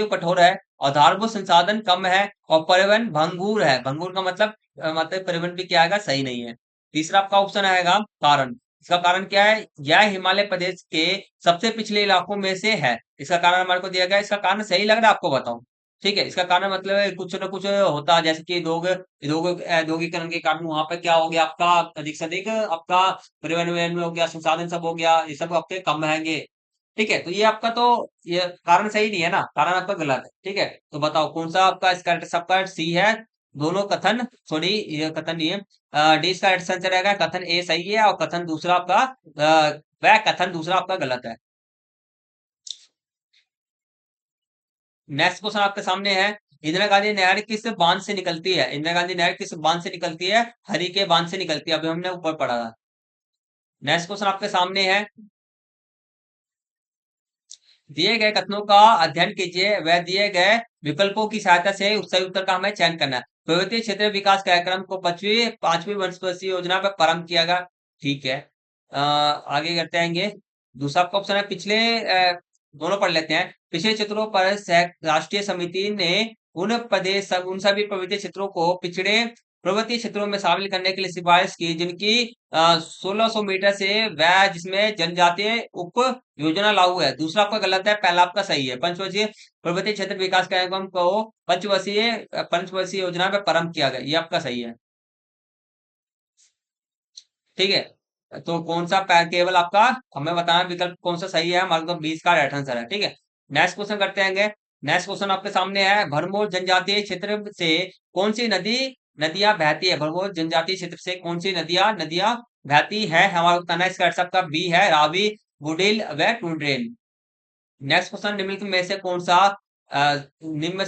कठोर है, आधारभूत संसाधन कम है और परिवहन भंगुर है। भंगुर का मतलब परिवहन भी क्या आएगा, सही नहीं है। तीसरा आपका ऑप्शन आएगा कारण। इसका कारण क्या है, यह हिमालय प्रदेश के सबसे पिछले इलाकों में से है। इसका कारण हमारे को दिया गया, इसका कारण सही लग रहा है आपको, बताओ। ठीक है, इसका कारण मतलब है कुछ ना कुछ होता है, जैसे कि दोगीकरण के कारण वहां पे क्या हो गया आपका, अधिक से अधिक आपका परिवहन वहन में हो गया, संसाधन सब हो गया, ये सब आपके कम महंगे। ठीक है, तो ये आपका तो ये कारण सही नहीं है ना, कारण आपका गलत है। ठीक है, तो बताओ कौन सा आपका इसका सबका सी है, दोनों कथन, सॉरी ये कथन नहीं है, डी इसका आंसर रहेगा, कथन ए सही है और कथन दूसरा आपका वह कथन दूसरा आपका गलत है। नेक्स्ट क्वेश्चन आपके सामने है, इंदिरा गांधी नहर किस बांध से निकलती है? इंदिरा गांधी नहर किस बांध से निकलती है? हरी के बांध से निकलती है, अभी हमने ऊपर पढ़ा था। नेक्स्ट क्वेश्चन आपके सामने है, दिए गए कथनों का अध्ययन कीजिए, वह दिए गए विकल्पों की सहायता से उस सही उत्तर का हमें चयन करना है। पर्वतीय क्षेत्र विकास कार्यक्रम को पांचवी पांचवी पंचवर्षीय योजना पर प्रारंभ किया गया। ठीक है, आगे करते आएंगे। दूसरा आपका ऑप्शन है, दोनों पढ़ लेते हैं। पिछले क्षेत्रों पर राष्ट्रीय समिति ने उन सभी पर्वतीय क्षेत्रों को पिछड़े पर्वतीय क्षेत्रों में शामिल करने के लिए सिफारिश की, जिनकी 1600 मीटर से वह जिसमें जनजातीय उप योजना लागू है। दूसरा आपका गलत है, पहला आपका सही है। पंचवर्षीय पर्वतीय क्षेत्र विकास कार्यक्रम को पंचवर्षीय योजना में प्रारंभ किया गया, ये आपका सही है। ठीक है, तो कौन सा केवल आपका हमें बताना विकल्प कौन सा सही है, हमारे को 20 का राइट आंसर है। ठीक है, नेक्स्ट क्वेश्चन करते हैं। नेक्स्ट क्वेश्चन आपके सामने है, भरमौर जनजातीय क्षेत्र से कौन सी नदियां बहती है? भरमौर जनजातीय क्षेत्र से कौन सी नदियां बहती है? हमारा बताना है, इसका आंसर आपका बी है, रावी, बुडिल व टुंड्रेन। नेक्स्ट क्वेश्चन, निम्न में से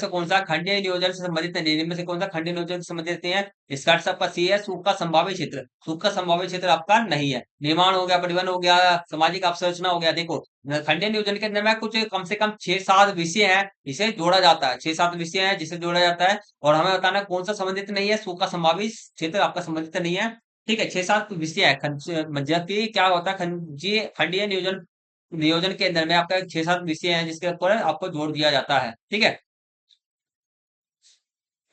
कौन सा खंडीय नियोजन से संबंधित नहीं? निम्न में से कौन सा खंडीय नियोजन से संबंधित नहीं है? इसका आंसर आपका सी है, सूखा संभावित क्षेत्र। सूखा संभावित क्षेत्र आपका नहीं है। निर्माण हो गया, परिवहन हो गया, सामाजिक अवसंरचना हो गया। देखो, खंडीय नियोजन के अंदर में कुछ कम से कम 6-7 विषय हैं, इसे जोड़ा जाता है। 6-7 विषय हैं जिसे जोड़ा जाता है, और हमें बताना है कौन सा संबंधित नहीं है। सूखा संभावित क्षेत्र आपका संबंधित नहीं है। ठीक है, 6-7 विषय है, जबकि क्या होता है, खंडीय नियोजन नियोजन के अंदर में आपका 6-7 विषय हैं जिसके ऊपर आपको जोड़ दिया जाता है। ठीक है,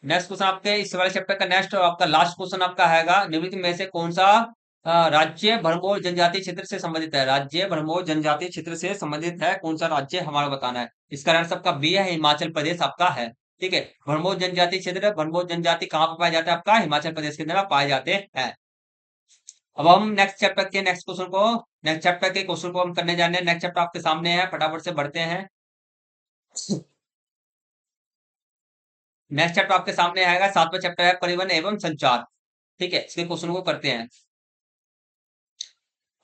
नेक्स्ट क्वेश्चन आपके इस वाले चैप्टर का नेक्स्ट और आपका लास्ट क्वेश्चन आपका हैगा, निम्नलिखित में से कौन सा राज्य भरमौर जनजातीय क्षेत्र से संबंधित है? राज्य भरमौर जनजातीय क्षेत्र से संबंधित है, कौन सा राज्य हमारा बताना है। इसका आंसर आपका बी है, हिमाचल प्रदेश आपका है। ठीक है, भरमौर जनजातीय क्षेत्र, भरमौर जनजाति कहाँ पर पाया जाता है? आपका हिमाचल प्रदेश के अंदर पाए जाते हैं। अब हम नेक्स्ट चैप्टर के क्वेश्चन को हम करने जा रहे हैं। नेक्स्ट चैप्टर आपके सामने है, फटाफट से बढ़ते हैं। नेक्स्ट चैप्टर आपके सामने आएगा, 7वां चैप्टर है, परिवहन एवं संचार। ठीक है, इसके क्वेश्चन को करते हैं।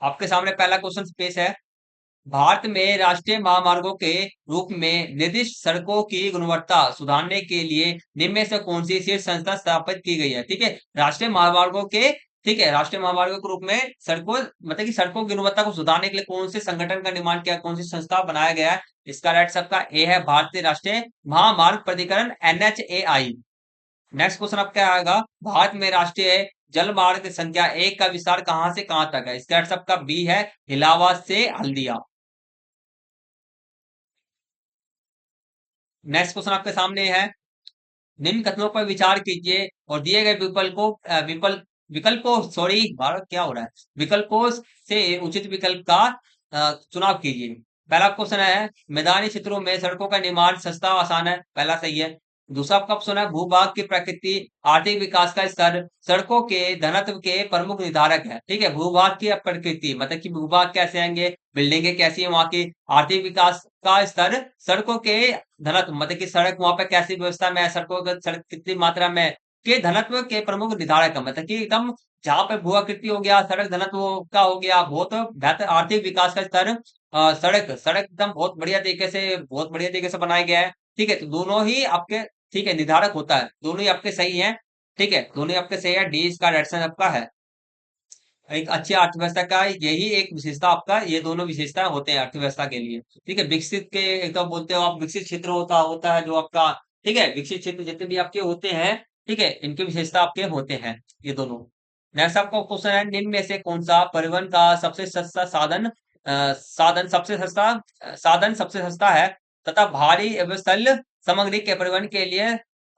आपके सामने पहला क्वेश्चन पेश है, भारत में राष्ट्रीय महामार्गों के रूप में निर्दिष्ट सड़कों की गुणवत्ता सुधारने के लिए निम्न में से कौन सी शीर्ष संस्था स्थापित की गई है? ठीक है, राष्ट्रीय महामार्गों के ठीक है, राष्ट्रीय महामार्गों के रूप में सड़कों मतलब कि सड़कों की गुणवत्ता को सुधारने के लिए कौन से संगठन का निर्माण किया, कौन सी संस्था बनाया गया है? इसका राइट सबका ए है, भारतीय राष्ट्रीय महामार्ग प्राधिकरण, NHAI। नेक्स्ट क्वेश्चन आपका आएगा, भारत में राष्ट्रीय जल मार्ग संख्या 1 का विस्तार कहां से कहां तक है? इसका राइट सबका बी है, इलाहाबाद से हल्दिया। नेक्स्ट क्वेश्चन आपके सामने है, निम्न कथनों पर विचार कीजिए और दिए गए विकल्पों सॉरी भारत क्या हो रहा है, विकल्पों से उचित विकल्प का चुनाव कीजिए। पहला क्वेश्चन है, मैदानी क्षेत्रों में सड़कों का निर्माण सस्ता और आसान है, पहला सही है। दूसरा आपका ऑप्शन है भूभाग की प्रकृति, आर्थिक विकास का स्तर, सड़कों के घनत्व के प्रमुख निर्धारक है। ठीक है, भूभाग की प्रकृति मतलब कि भूभाग कैसे आएंगे, बिल्डिंगे कैसी है वहां की, आर्थिक विकास का स्तर, सड़कों के घनत्व मतलब कि सड़क वहां पे कैसी व्यवस्था में है, सड़कों का सड़क कितनी मात्रा में है, के घनत्व के प्रमुख निर्धारक है मतलब कि एकदम जहां पे भू आकृति हो गया, सड़क घनत्व का हो गया, बहुत बेहतर आर्थिक विकास का स्तर, सड़क सड़क एकदम बहुत बढ़िया तरीके से बनाया गया है। ठीक है, तो दोनों ही आपके ठीक है निर्धारक होता है, दोनों ही आपके सही हैं। ठीक है, दोनों ही आपके सही है, डी इसका राइट आंसर आपका है। एक अच्छी अर्थव्यवस्था का यही एक विशेषता आपका, ये दोनों विशेषता होते हैं अर्थव्यवस्था के लिए। ठीक है, विकसित के एक तो बोलते हो आप, विकसित क्षेत्र होता होता है जो आपका, ठीक है, विकसित क्षेत्र जितने भी आपके होते हैं, ठीक है, इनकी विशेषता आपके होते हैं ये दोनों। नेक्स्ट आपका क्वेश्चन है, निम्न में से कौन सा परिवहन का सबसे सस्ता साधन, साधन सबसे सस्ता है तथा भारी एवं स्थल सामग्री के परिवहन के लिए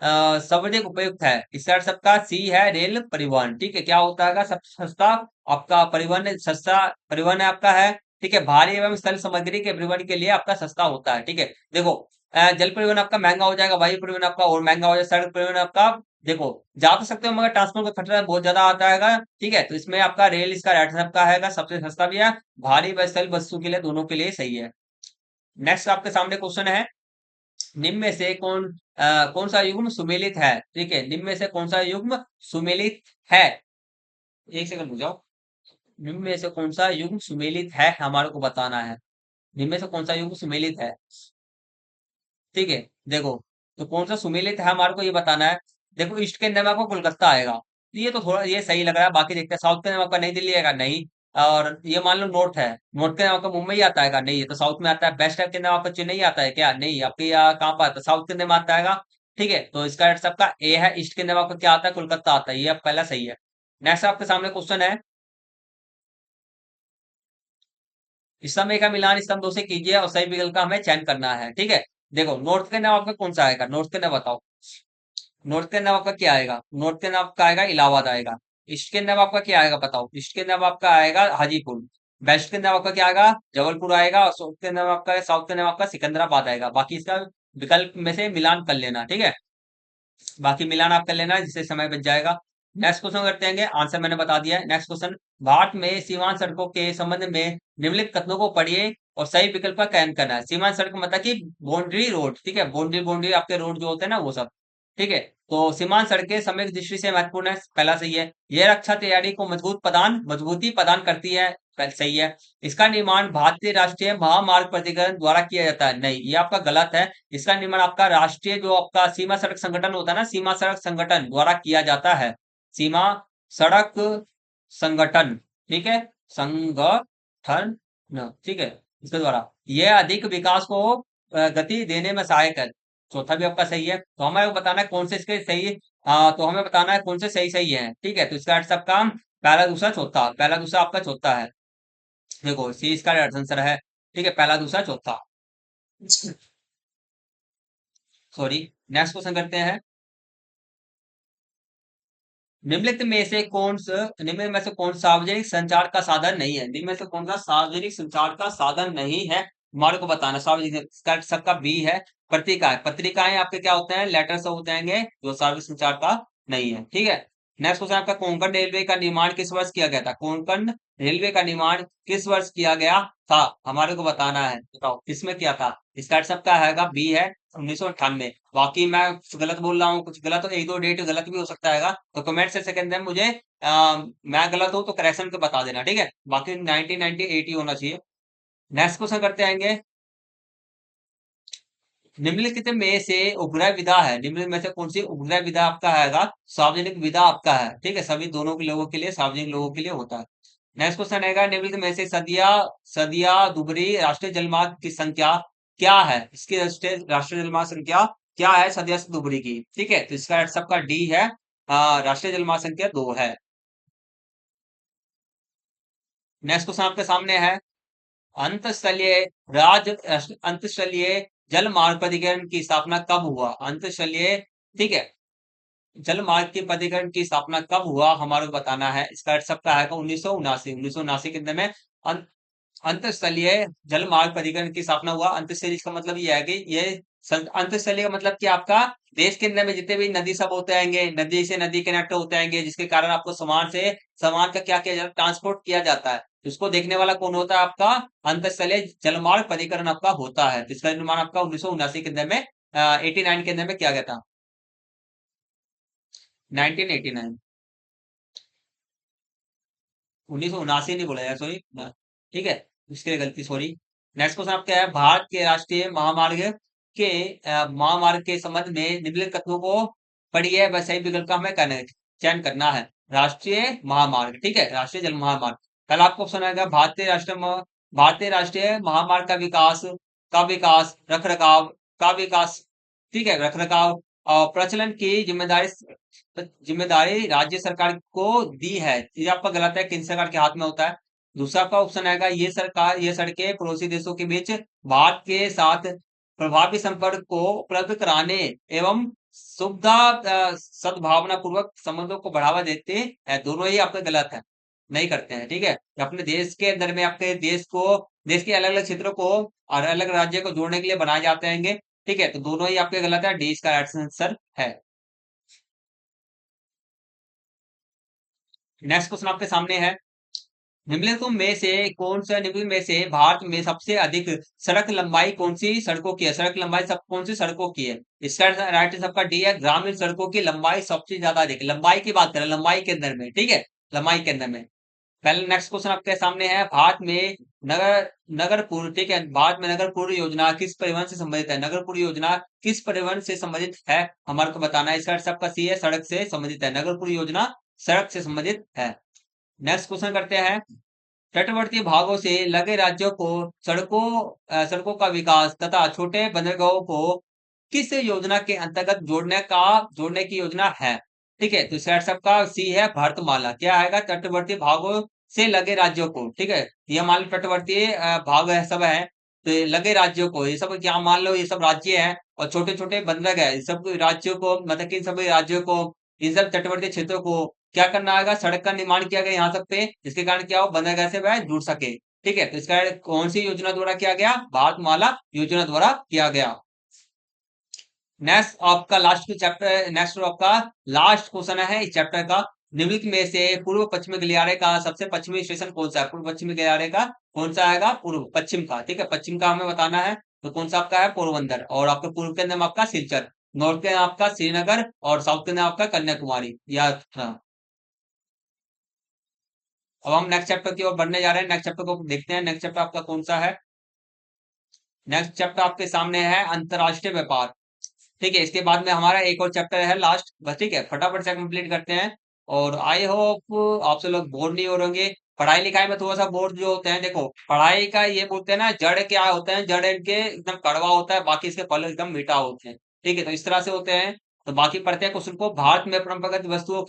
सर्वाधिक उपयुक्त है। इसका अर्थ सबका सी है, रेल परिवहन। ठीक है, क्या होता है सबसे सस्ता आपका परिवहन, सस्ता परिवहन है आपका है। ठीक है, भारी एवं स्थल सामग्री के परिवहन के लिए आपका सस्ता होता है। ठीक है, देखो जल परिवहन आपका महंगा हो जाएगा, वायु परिवहन आपका और महंगा हो जाएगा, सड़क परिवहन आपका देखो जा तो सकते हो मगर ट्रांसपोर्ट का खर्चा बहुत ज्यादा आता है। ठीक है, तो इसमें आपका रेल इसका राइट आंसर आपका है, सबसे सस्ता भी है, भारी व स्थल वस्तु के लिए दोनों के लिए सही है। नेक्स्ट आपके सामने क्वेश्चन है, निम्न में से कौन सा युग्म सुमेलित है। ठीक है, निम्न में से कौन सा युग्म सुमेलित है, एक सेकंड रुक जाओ। निम्न में से कौन सा युग्म सुमेलित है हमारे को बताना है, निम्न में से कौन सा युग्म सुमेलित है। ठीक है, देखो तो कौन सा सुमेलित है हमारे को ये बताना है। देखो ईस्ट के अंदर में आपको कोलकाता आएगा, तो ये तो थोड़ा ये सही लग रहा है, बाकी देखते हैं। साउथ के अंदर में आपका नई दिल्ली आएगा, नहीं। और ये मान लो नॉर्थ है, नॉर्थ के अंदर आपका मुंबई आता है, नहीं ये तो साउथ में आता है। वेस्ट के अंदर आपका चेन्नई आता है क्या, नहीं। आपके यहाँ कहाँ पर आता है, साउथ के अंदर में आता है। ठीक है, तो इसका आंसर आपका ए है, ईस्ट के अंदर में आपका क्या आता है, कोलकाता आता है, ये आप पहला सही है। नेक्स्ट आपके सामने क्वेश्चन है, स्तंभ का मिलान स्तंभ दो से कीजिए और सही विकल्प का हमें चयन करना है। ठीक है, देखो नॉर्थ के नाम आपका कौन सा आएगा, नॉर्थ के नाम बताओ। नॉर्थ के नाम आपका क्या आएगा, नॉर्थ के नाम आपका आएगा इलाहाबाद आएगा। ईस्ट के नाम आपका क्या आएगा बताओ, ईस्ट के नाम आपका आएगा हाजीपुर। वेस्ट के नाम आपका क्या आएगा, जबलपुर आएगा। और साउथ के नाम आपका सिकंदराबाद आएगा। बाकी इसका विकल्प में से मिलान कर लेना, ठीक है, बाकी मिलान आप कर लेना जिससे समय बच जाएगा। नेक्स्ट क्वेश्चन करते हैं, आंसर मैंने बता दिया है। नेक्स्ट क्वेश्चन, भारत में सीमांत सड़कों के संबंध में निम्नलिखित कथनों को पढ़िए और सही विकल्प का चयन करना है। सीमांत सड़क मतलब कि बाउंड्री रोड, ठीक है, बाउंड्री बाउंड्री आपके रोड जो होते हैं ना वो सब। ठीक है, तो सीमांत सड़कें समय की दृष्टि से महत्वपूर्ण है, पहला सही है। यह रक्षा तैयारी को मजबूती प्रदान करती है, सही है। इसका निर्माण भारतीय राष्ट्रीय महामार्ग प्राधिकरण द्वारा किया जाता है, नहीं ये आपका गलत है। इसका निर्माण आपका राष्ट्रीय जो आपका सीमा सड़क संगठन होता है ना, सीमा सड़क संगठन द्वारा किया जाता है। सीमा सड़क संगठन, ठीक है, संगठन, ठीक है, इसके द्वारा यह अधिक विकास को गति देने में सहायक है। चौथा भी आपका सही है। तो हमें बताना है कौन से इसके सही है, तो हमें बताना है कौन से सही सही है। ठीक है, तो इसका अर्थ सबका पहला दूसरा चौथा, पहला दूसरा आपका चौथा है। देखो सी इसका राइट आंसर है। ठीक है, पहला दूसरा चौथा, सॉरी। नेक्स्ट क्वेश्चन करते हैं, निम्नलिखित में से कौन सार्वजनिक संचार का साधन नहीं है। निम्न में से कौन सा सार्वजनिक संचार का साधन नहीं है हमारे को बताना। सार्वजनिक सबका बी है, पत्रिकाएं। पत्रिकाएं आपके क्या होते हैं, लेटर्स होते हैं जो सार्वजनिक संचार का नहीं है। ठीक है, नेक्स्ट क्वेश्चन आपका, कोंकण रेलवे का निर्माण किस वर्ष किया गया था। कोंकण रेलवे का निर्माण किस वर्ष किया गया था हमारे को बताना है, बताओ किसमें किया था। इसका सबका है बी है, 1998। बाकी मैं कुछ गलत बोल रहा हूँ, कुछ गलत हो, एक दो डेट गलत भी हो सकता है, तो कमेंट सेक्शन के अंदर मुझे मैं गलत हूं तो करेक्शन को बता देना, ठीक है। बाकी 1998 होना चाहिए। नेक्स्ट क्वेश्चन करते आएंगे, निम्नलिखित में से उपग्रह विधा है, निम्नलिखित में से कौन सी उपग्रह विधा आपका आएगा, सार्वजनिक विधा आपका है। ठीक है, सभी दोनों के लोगों के लिए, सार्वजनिक लोगों के लिए होता है। नेक्स्ट क्वेश्चन आएगा, निम्नलिखित में से सदिया सदिया दुबरी राष्ट्रीय जलमार्ग की संख्या क्या है। इसकी राष्ट्रीय जलमार्ग संख्या क्या है सदिया से दुबरी की। ठीक है, तो इसका सबका डी है, राष्ट्रीय जलमार्ग संख्या 2 है। नेक्स्ट क्वेश्चन आपके सामने है, अंतस्थलीय अंतस्थलीय जल मार्ग प्राधिकरण की स्थापना कब हुआ। अंतस्थलीय, ठीक है, जल मार्ग के प्राधिकरण की स्थापना कब हुआ हमारे को बताना है। इसका सबका है 1979। 1979 के अंदर में अंतःस्थलीय जल मार्ग प्राधिकरण की स्थापना हुआ। अंतःस्थलीय इसका मतलब ये है कि ये अंतःस्थलीय का मतलब कि आपका देश के अंदर में जितने भी नदी सब होते आएंगे, नदी से नदी कनेक्ट होते आएंगे, जिसके कारण आपको सामान का क्या किया जाता है, ट्रांसपोर्ट किया जाता है। उसको देखने वाला कौन होता है? आपका अंतःस्थलीय जलमार्ग प्राधिकरण आपका होता है। जिसका निर्माण आपका 1979 के अंदर में 89 के अंदर में किया गया था। 1989, 1979 नहीं बोला यार, सॉरी। ठीक है, इसके लिए गलती, सॉरी। नेक्स्ट क्वेश्चन आपका है, भारत के राष्ट्रीय महामार्ग के महामार्ग के संबंध में निम्नलिखित कथनों को पढ़िए व सही विकल्प का हमें चयन करना है। राष्ट्रीय महामार्ग, ठीक है, राष्ट्रीय जल महामार्ग। कल आपको ऑप्शन आएगा, भारतीय राष्ट्रीय महामार्ग का विकास रख रखाव का विकास, ठीक है, रख रखाव और प्रचलन की जिम्मेदारी राज्य सरकार को दी है। ये आपका गलत है, केंद्र सरकार के हाथ में होता है। दूसरा आपका ऑप्शन आएगा, ये सड़कें पड़ोसी देशों के बीच भारत के साथ प्रभावी संपर्क को उपलब्ध कराने एवं सुविधा सद्भावना पूर्वक संबंधों को बढ़ावा देते हैं। दोनों ही आपका गलत है, नहीं करते हैं, ठीक है। अपने देश के अंदर में आपके देश के अलग अलग क्षेत्रों को और अलग राज्य को जोड़ने के लिए बनाए जाते हैं, ठीक है। तो दोनों ही आपके गलत है, डी इसका आंसर है। नेक्स्ट क्वेश्चन आपके सामने है, निम्नलिखित में से भारत में सबसे अधिक सड़क लंबाई कौन सी सड़कों की है? सड़क लंबाई सब कौन सी सड़कों की है? इसका राइट सबका डी है, ग्रामीण सड़कों की लंबाई सबसे ज्यादा अधिक। लंबाई की बात करें, लंबाई के अंदर में, ठीक है, लंबाई के अंदर में। पहले नेक्स्ट क्वेश्चन आपके सामने है, भारत में नगर नगरपुर, ठीक है, भारत में नगरपुर योजना किस परिवहन से संबंधित है? नगरपुर योजना किस परिवहन से संबंधित है, हमारे को बताना है। इसका सबका सी है, सड़क से संबंधित है। नगरपुर योजना सड़क से संबंधित है। नेक्स्ट क्वेश्चन करते हैं, तटवर्ती भागों से लगे राज्यों को सड़कों का विकास तथा छोटे बंदरगाहों को किस योजना के अंतर्गत जोड़ने की योजना है? ठीक है, तो इसका सबका सी है, भारतमाला। क्या आएगा? तटवर्ती भागों से लगे राज्यों को, ठीक है, ये मान लो तटवर्ती भाग है, सब है, तो ये लगे राज्यों को, ये सब क्या मान लो, ये सब राज्य है, और छोटे छोटे बंदरगाह है, सब राज्यों को, मतलब कि सभी राज्यों को, इन सब तटवर्ती क्षेत्रों को क्या करना आएगा? सड़क का निर्माण किया गया यहाँ सब पे, जिसके कारण क्या हो, बंदरगाह से वह जुड़ सके, ठीक है। तो इसका कौन सी योजना द्वारा किया गया? भारतमाला योजना द्वारा किया गया। नेक्स्ट आपका लास्ट क्वेश्चन है इस चैप्टर का, निम्नलिखित में से पूर्व पश्चिमी गलियारे का सबसे पश्चिमी स्टेशन कौन सा है? पूर्व पश्चिमी गलियारे का कौन सा आएगा? पूर्व पश्चिम का, ठीक है, पश्चिम का हमें बताना है। तो कौन सा आपका है? पोरबंदर। और आपके पूर्व के अंदर में आपका सिलचर, नॉर्थ के अंदर आपका श्रीनगर, और साउथ के अंदर आपका कन्याकुमारी, याद रखना। अब हम नेक्स्ट चैप्टर की ओर बढ़ने जा रहे हैं। नेक्स्ट चैप्टर को देखते हैं, नेक्स्ट चैप्टर आपका कौन सा है। नेक्स्ट चैप्टर आपके सामने है, अंतरराष्ट्रीय व्यापार, ठीक है। इसके बाद में हमारा एक और चैप्टर है लास्ट, बस, ठीक है, फटाफट से कंप्लीट करते हैं। और आई होप आपसे लोग बोर नहीं हो रहे। पढ़ाई लिखाई में थोड़ा सा बोर जो होते हैं, देखो पढ़ाई का ये बोलते हैं ना, जड़ क्या होते हैं, जड़ इनके एकदम कड़वा होता है, बाकी इसके फल एकदम मीठा होते हैं, ठीक है। तो इस तरह से होते हैं। तो बाकी पढ़ते हैं क्वेश्चन को, भारत में परंपरागत वस्तुओं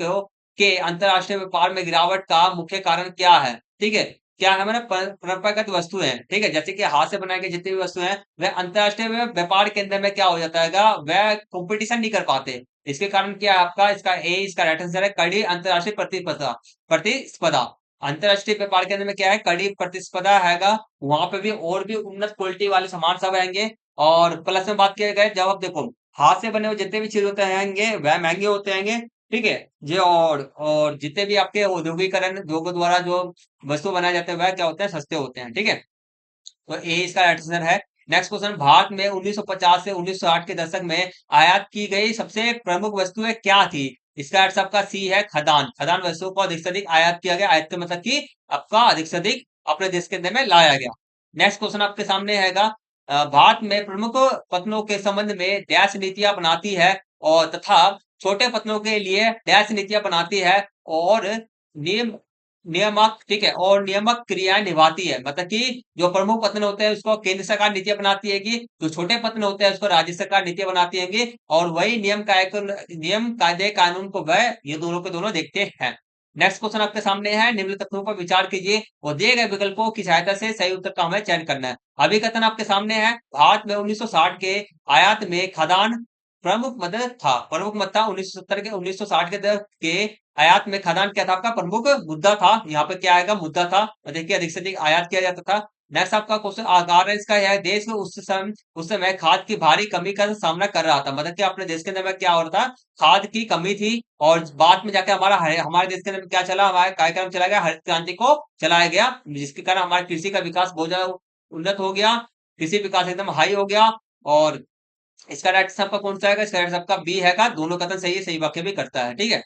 के अंतरराष्ट्रीय व्यापार में गिरावट का मुख्य कारण क्या है? ठीक है, क्या है? हमारे परंपरागत वस्तु है, ठीक है, जैसे कि हाथ से बनाई गई जितनी भी वस्तु है, वह अंतरराष्ट्रीय व्यापार के अंदर में क्या हो जाता है, वह कंपटीशन नहीं कर पाते। इसके कारण क्या है आपका, इसका राइट आंसर है, कड़ी अंतरराष्ट्रीय प्रतिस्पर्धा। प्रतिस्पर्धा, अंतरराष्ट्रीय व्यापार के अंदर में क्या है? कड़ी प्रतिस्पर्धा हैगा। वहां पे भी और भी उन्नत क्वालिटी वाले सामान सब आएंगे। और प्लस में बात किया गया, जब आप देखो हाथ से बने हुए जितने भी चीज होते हैं वह महंगे होते हैं, ठीक है जी। और जितने भी आपके औद्योगिकरण उद्योगों द्वारा जो वस्तु बनाए जाते हैं वह क्या होते हैं? सस्ते होते हैं, ठीक है। तो ए इसका आंसर है। नेक्स्ट क्वेश्चन, भारत में 1950 से 1960 के दशक में आयात की गई सबसे प्रमुख वस्तुएं क्या थी? इसका आंसर आपका सी है, खदान। खदान वस्तुओं को अधिक से अधिक आयात किया गया। आयात का मतलब कि आपका अधिक से अधिक अपने देश के अंदर में लाया गया। नेक्स्ट क्वेश्चन आपके सामने हैगा, भारत में प्रमुख पत्तनों के संबंध में डैश नीतियां बनाती है, और तथा छोटे पत्तनों के लिए डैश नीतियां बनाती है, और नियम नियामक, ठीक है, और नियामक क्रियाएं निभाती है। मतलब कि जो प्रमुख पत्तन होते हैं उसको केंद्र सरकार नीतियां बनाती है, कि जो छोटे पत्तन होते हैं उसको राज्य सरकार नीतियां बनाती है, और वही नियम कायदे कानून को वह ये दोनों के दोनों देखते हैं। नेक्स्ट क्वेश्चन आपके सामने है, निम्न तथ्यों पर विचार कीजिए और दिए गए विकल्पों की सहायता से सही उत्तर का हमें चयन करना है। अभी कथन आपके सामने है, भारत में 1960 के आयात में खदान प्रमुख मत था। 1970 के 1960 के दशक के आयात में खदान क्या था? आपका प्रमुख मुद्दा था। यहाँ पे क्या आएगा? मुद्दा था। देखिए अधिक से अधिक आयात किया जाता था। नेक्स्ट आपका क्वेश्चन आकार है इसका है, देश में उस समय खाद की भारी कमी का सामना कर रहा था। मतलब कि अपने देश के अंदर में क्या हो रहा था, खाद की कमी थी। और बाद में जाके हमारे देश के अंदर में क्या चला, हमारा कार्यक्रम चला गया, हरित क्रांति को चलाया गया, जिसके कारण हमारे कृषि का विकास बहुत ज्यादा उन्नत हो गया, कृषि विकास एकदम हाई हो गया। और इसका राइट सबका कौन सा है, इसका राइट सबका बी है का, दोनों कथन सही है, सही वाक्य भी करता है। ठीक है,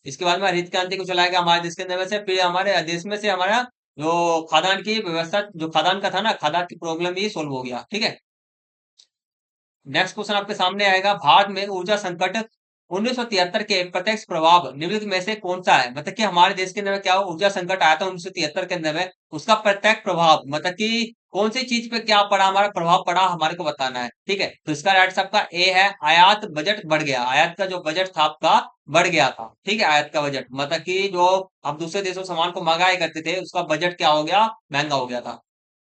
इसके बाद में हरित क्रांति को चलाया गया हमारे देश के अंदर में से, फिर हमारे देश में से हमारा जो खाद्यान्न की व्यवस्था, जो खाद्यान्न का था ना, खाद्यान्न की प्रॉब्लम भी सोल्व हो गया। ठीक है, नेक्स्ट क्वेश्चन आपके सामने आएगा, भारत में ऊर्जा संकट 1973 के प्रत्यक्ष प्रभाव निम्नलिखित में से कौन सा है। मतलब कि हमारे देश के अंदर में क्या हुआ, ऊर्जा संकट आया था 1973 के अंदर में, उसका प्रत्यक्ष प्रभाव मतलब कि कौन सी चीज पे क्या पड़ा, हमारा प्रभाव पड़ा, हमारे को बताना है। ठीक है, तो इसका राइट सबका ए है, आयात बजट बढ़ गया, आयात का जो बजट था आपका बढ़ गया था। ठीक है, आयात का बजट मतलब कि जो हम दूसरे देशों से सामान को मंगाया करते थे, उसका बजट क्या हो गया, महंगा हो गया था।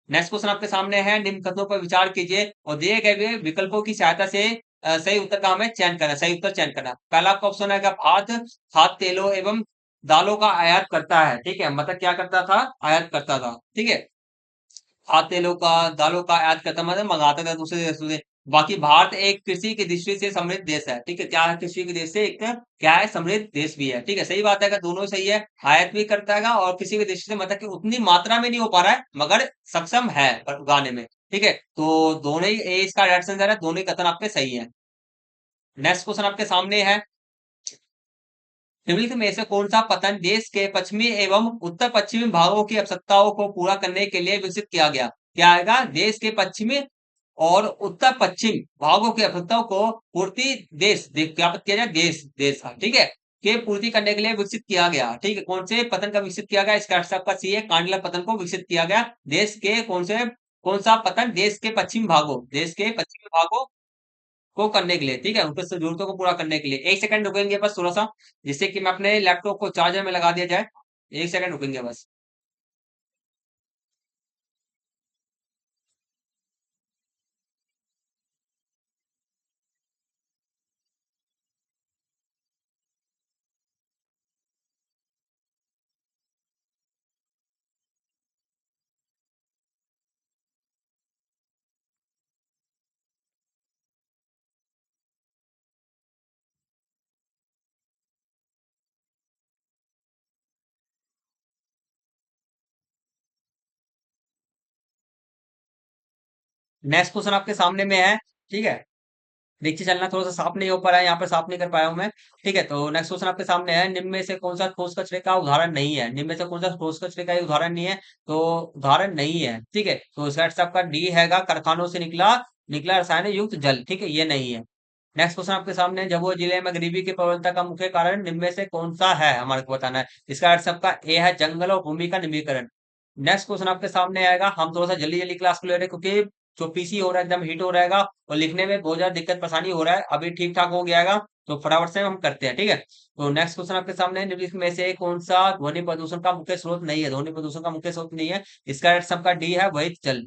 नेक्स्ट क्वेश्चन आपके सामने है, निम्न कथनों पर विचार कीजिए और दिए गए विकल्पों की सहायता से सही उत्तर का हमें चयन करना, सही उत्तर चयन करना। पहला आपका ऑप्शन है भारत खाद्य तेलों एवं दालों का आयात करता है। ठीक है, मतलब क्या करता था, आयात करता था। ठीक है, खाद्य तेलों का, दालों का आयात करता मतलब मंगाता था दूसरे देशों से। बाकी भारत एक कृषि की दृष्टि से समृद्ध देश है। ठीक है, क्या है, कृषि की दृष्टि से एक क्या है, समृद्ध देश भी है। ठीक है, सही बात है, दोनों सही है, आयात भी करता है और कृषि की दृष्टि से मतलब कि उतनी मात्रा में नहीं हो पा रहा है, मगर सक्षम है उगाने में। ठीक है, तो दोनों ही इसका राइट आंसर है, दोनों ही कथन आपके सही है। नेक्स्ट क्वेश्चन आपके सामने है, निम्नलिखित में से कौन सा पतन देश के पश्चिमी एवं उत्तर पश्चिमी भागों की आवश्यकताओं को पूरा करने के लिए विकसित किया गया। क्या आएगा, देश के पश्चिमी और उत्तर पश्चिम भागों की आवश्यकताओं को पूर्ति क्या किया जाए, देश देश का, ठीक है, के पूर्ति करने के लिए विकसित किया गया। ठीक है, कौन से पतन का विकसित किया गया, इसका आपका सी है, कांडला पतन को विकसित किया गया। देश के कौन सा पतन, देश के पश्चिमी भागों, देश के पश्चिमी भागों को करने के लिए। ठीक है, उनकी जरूरतों को पूरा करने के लिए। एक सेकंड रुकेंगे बस थोड़ा सा, जिससे कि मैं अपने लैपटॉप को चार्जर में लगा दिया जाए। एक सेकंड रुकेंगे बस। नेक्स्ट क्वेश्चन आपके सामने में है। ठीक है, नीचे चलना थोड़ा सा साफ नहीं हो पा रहा है, यहाँ पे साफ नहीं कर पाया हूं मैं। ठीक है, तो नेक्स्ट क्वेश्चन आपके सामने है, निम्न में से कौन सा ठोस कचरे का उदाहरण नहीं है, निम्न में से कौन सा ठोस कचरे का उदाहरण नहीं है, तो उदाहरण नहीं है। ठीक है, तो इसका आंसर आपका डी हैगा, कारखानों से निकला निकला रसायन युक्त जल। ठीक है, ये नहीं है। नेक्स्ट क्वेश्चन आपके सामने, झाबुआ जिले में गरीबी की प्रबलता का मुख्य कारण निम्न में से कौन सा है, हमारे को बताना है। इसका आंसर आपका ए है, जंगल और भूमि का निमीकरण। नेक्स्ट क्वेश्चन आपके सामने आएगा, हम थोड़ा सा जल्दी जल्दी क्लास को ले रहे हैं, क्योंकि जो पीसी हो रहा है एकदम हीट हो रहेगा और लिखने में बहुत ज्यादा दिक्कत परेशानी हो रहा है। अभी ठीक ठाक हो गयागा, तो फटाफट से हम करते हैं। ठीक है, तो नेक्स्ट क्वेश्चन आपके सामने है, निम्नलिखित में से कौन सा ध्वनि प्रदूषण का मुख्य स्रोत नहीं है, ध्वनि प्रदूषण का मुख्य स्रोत नहीं है, इसका सबका डी है, वही जल।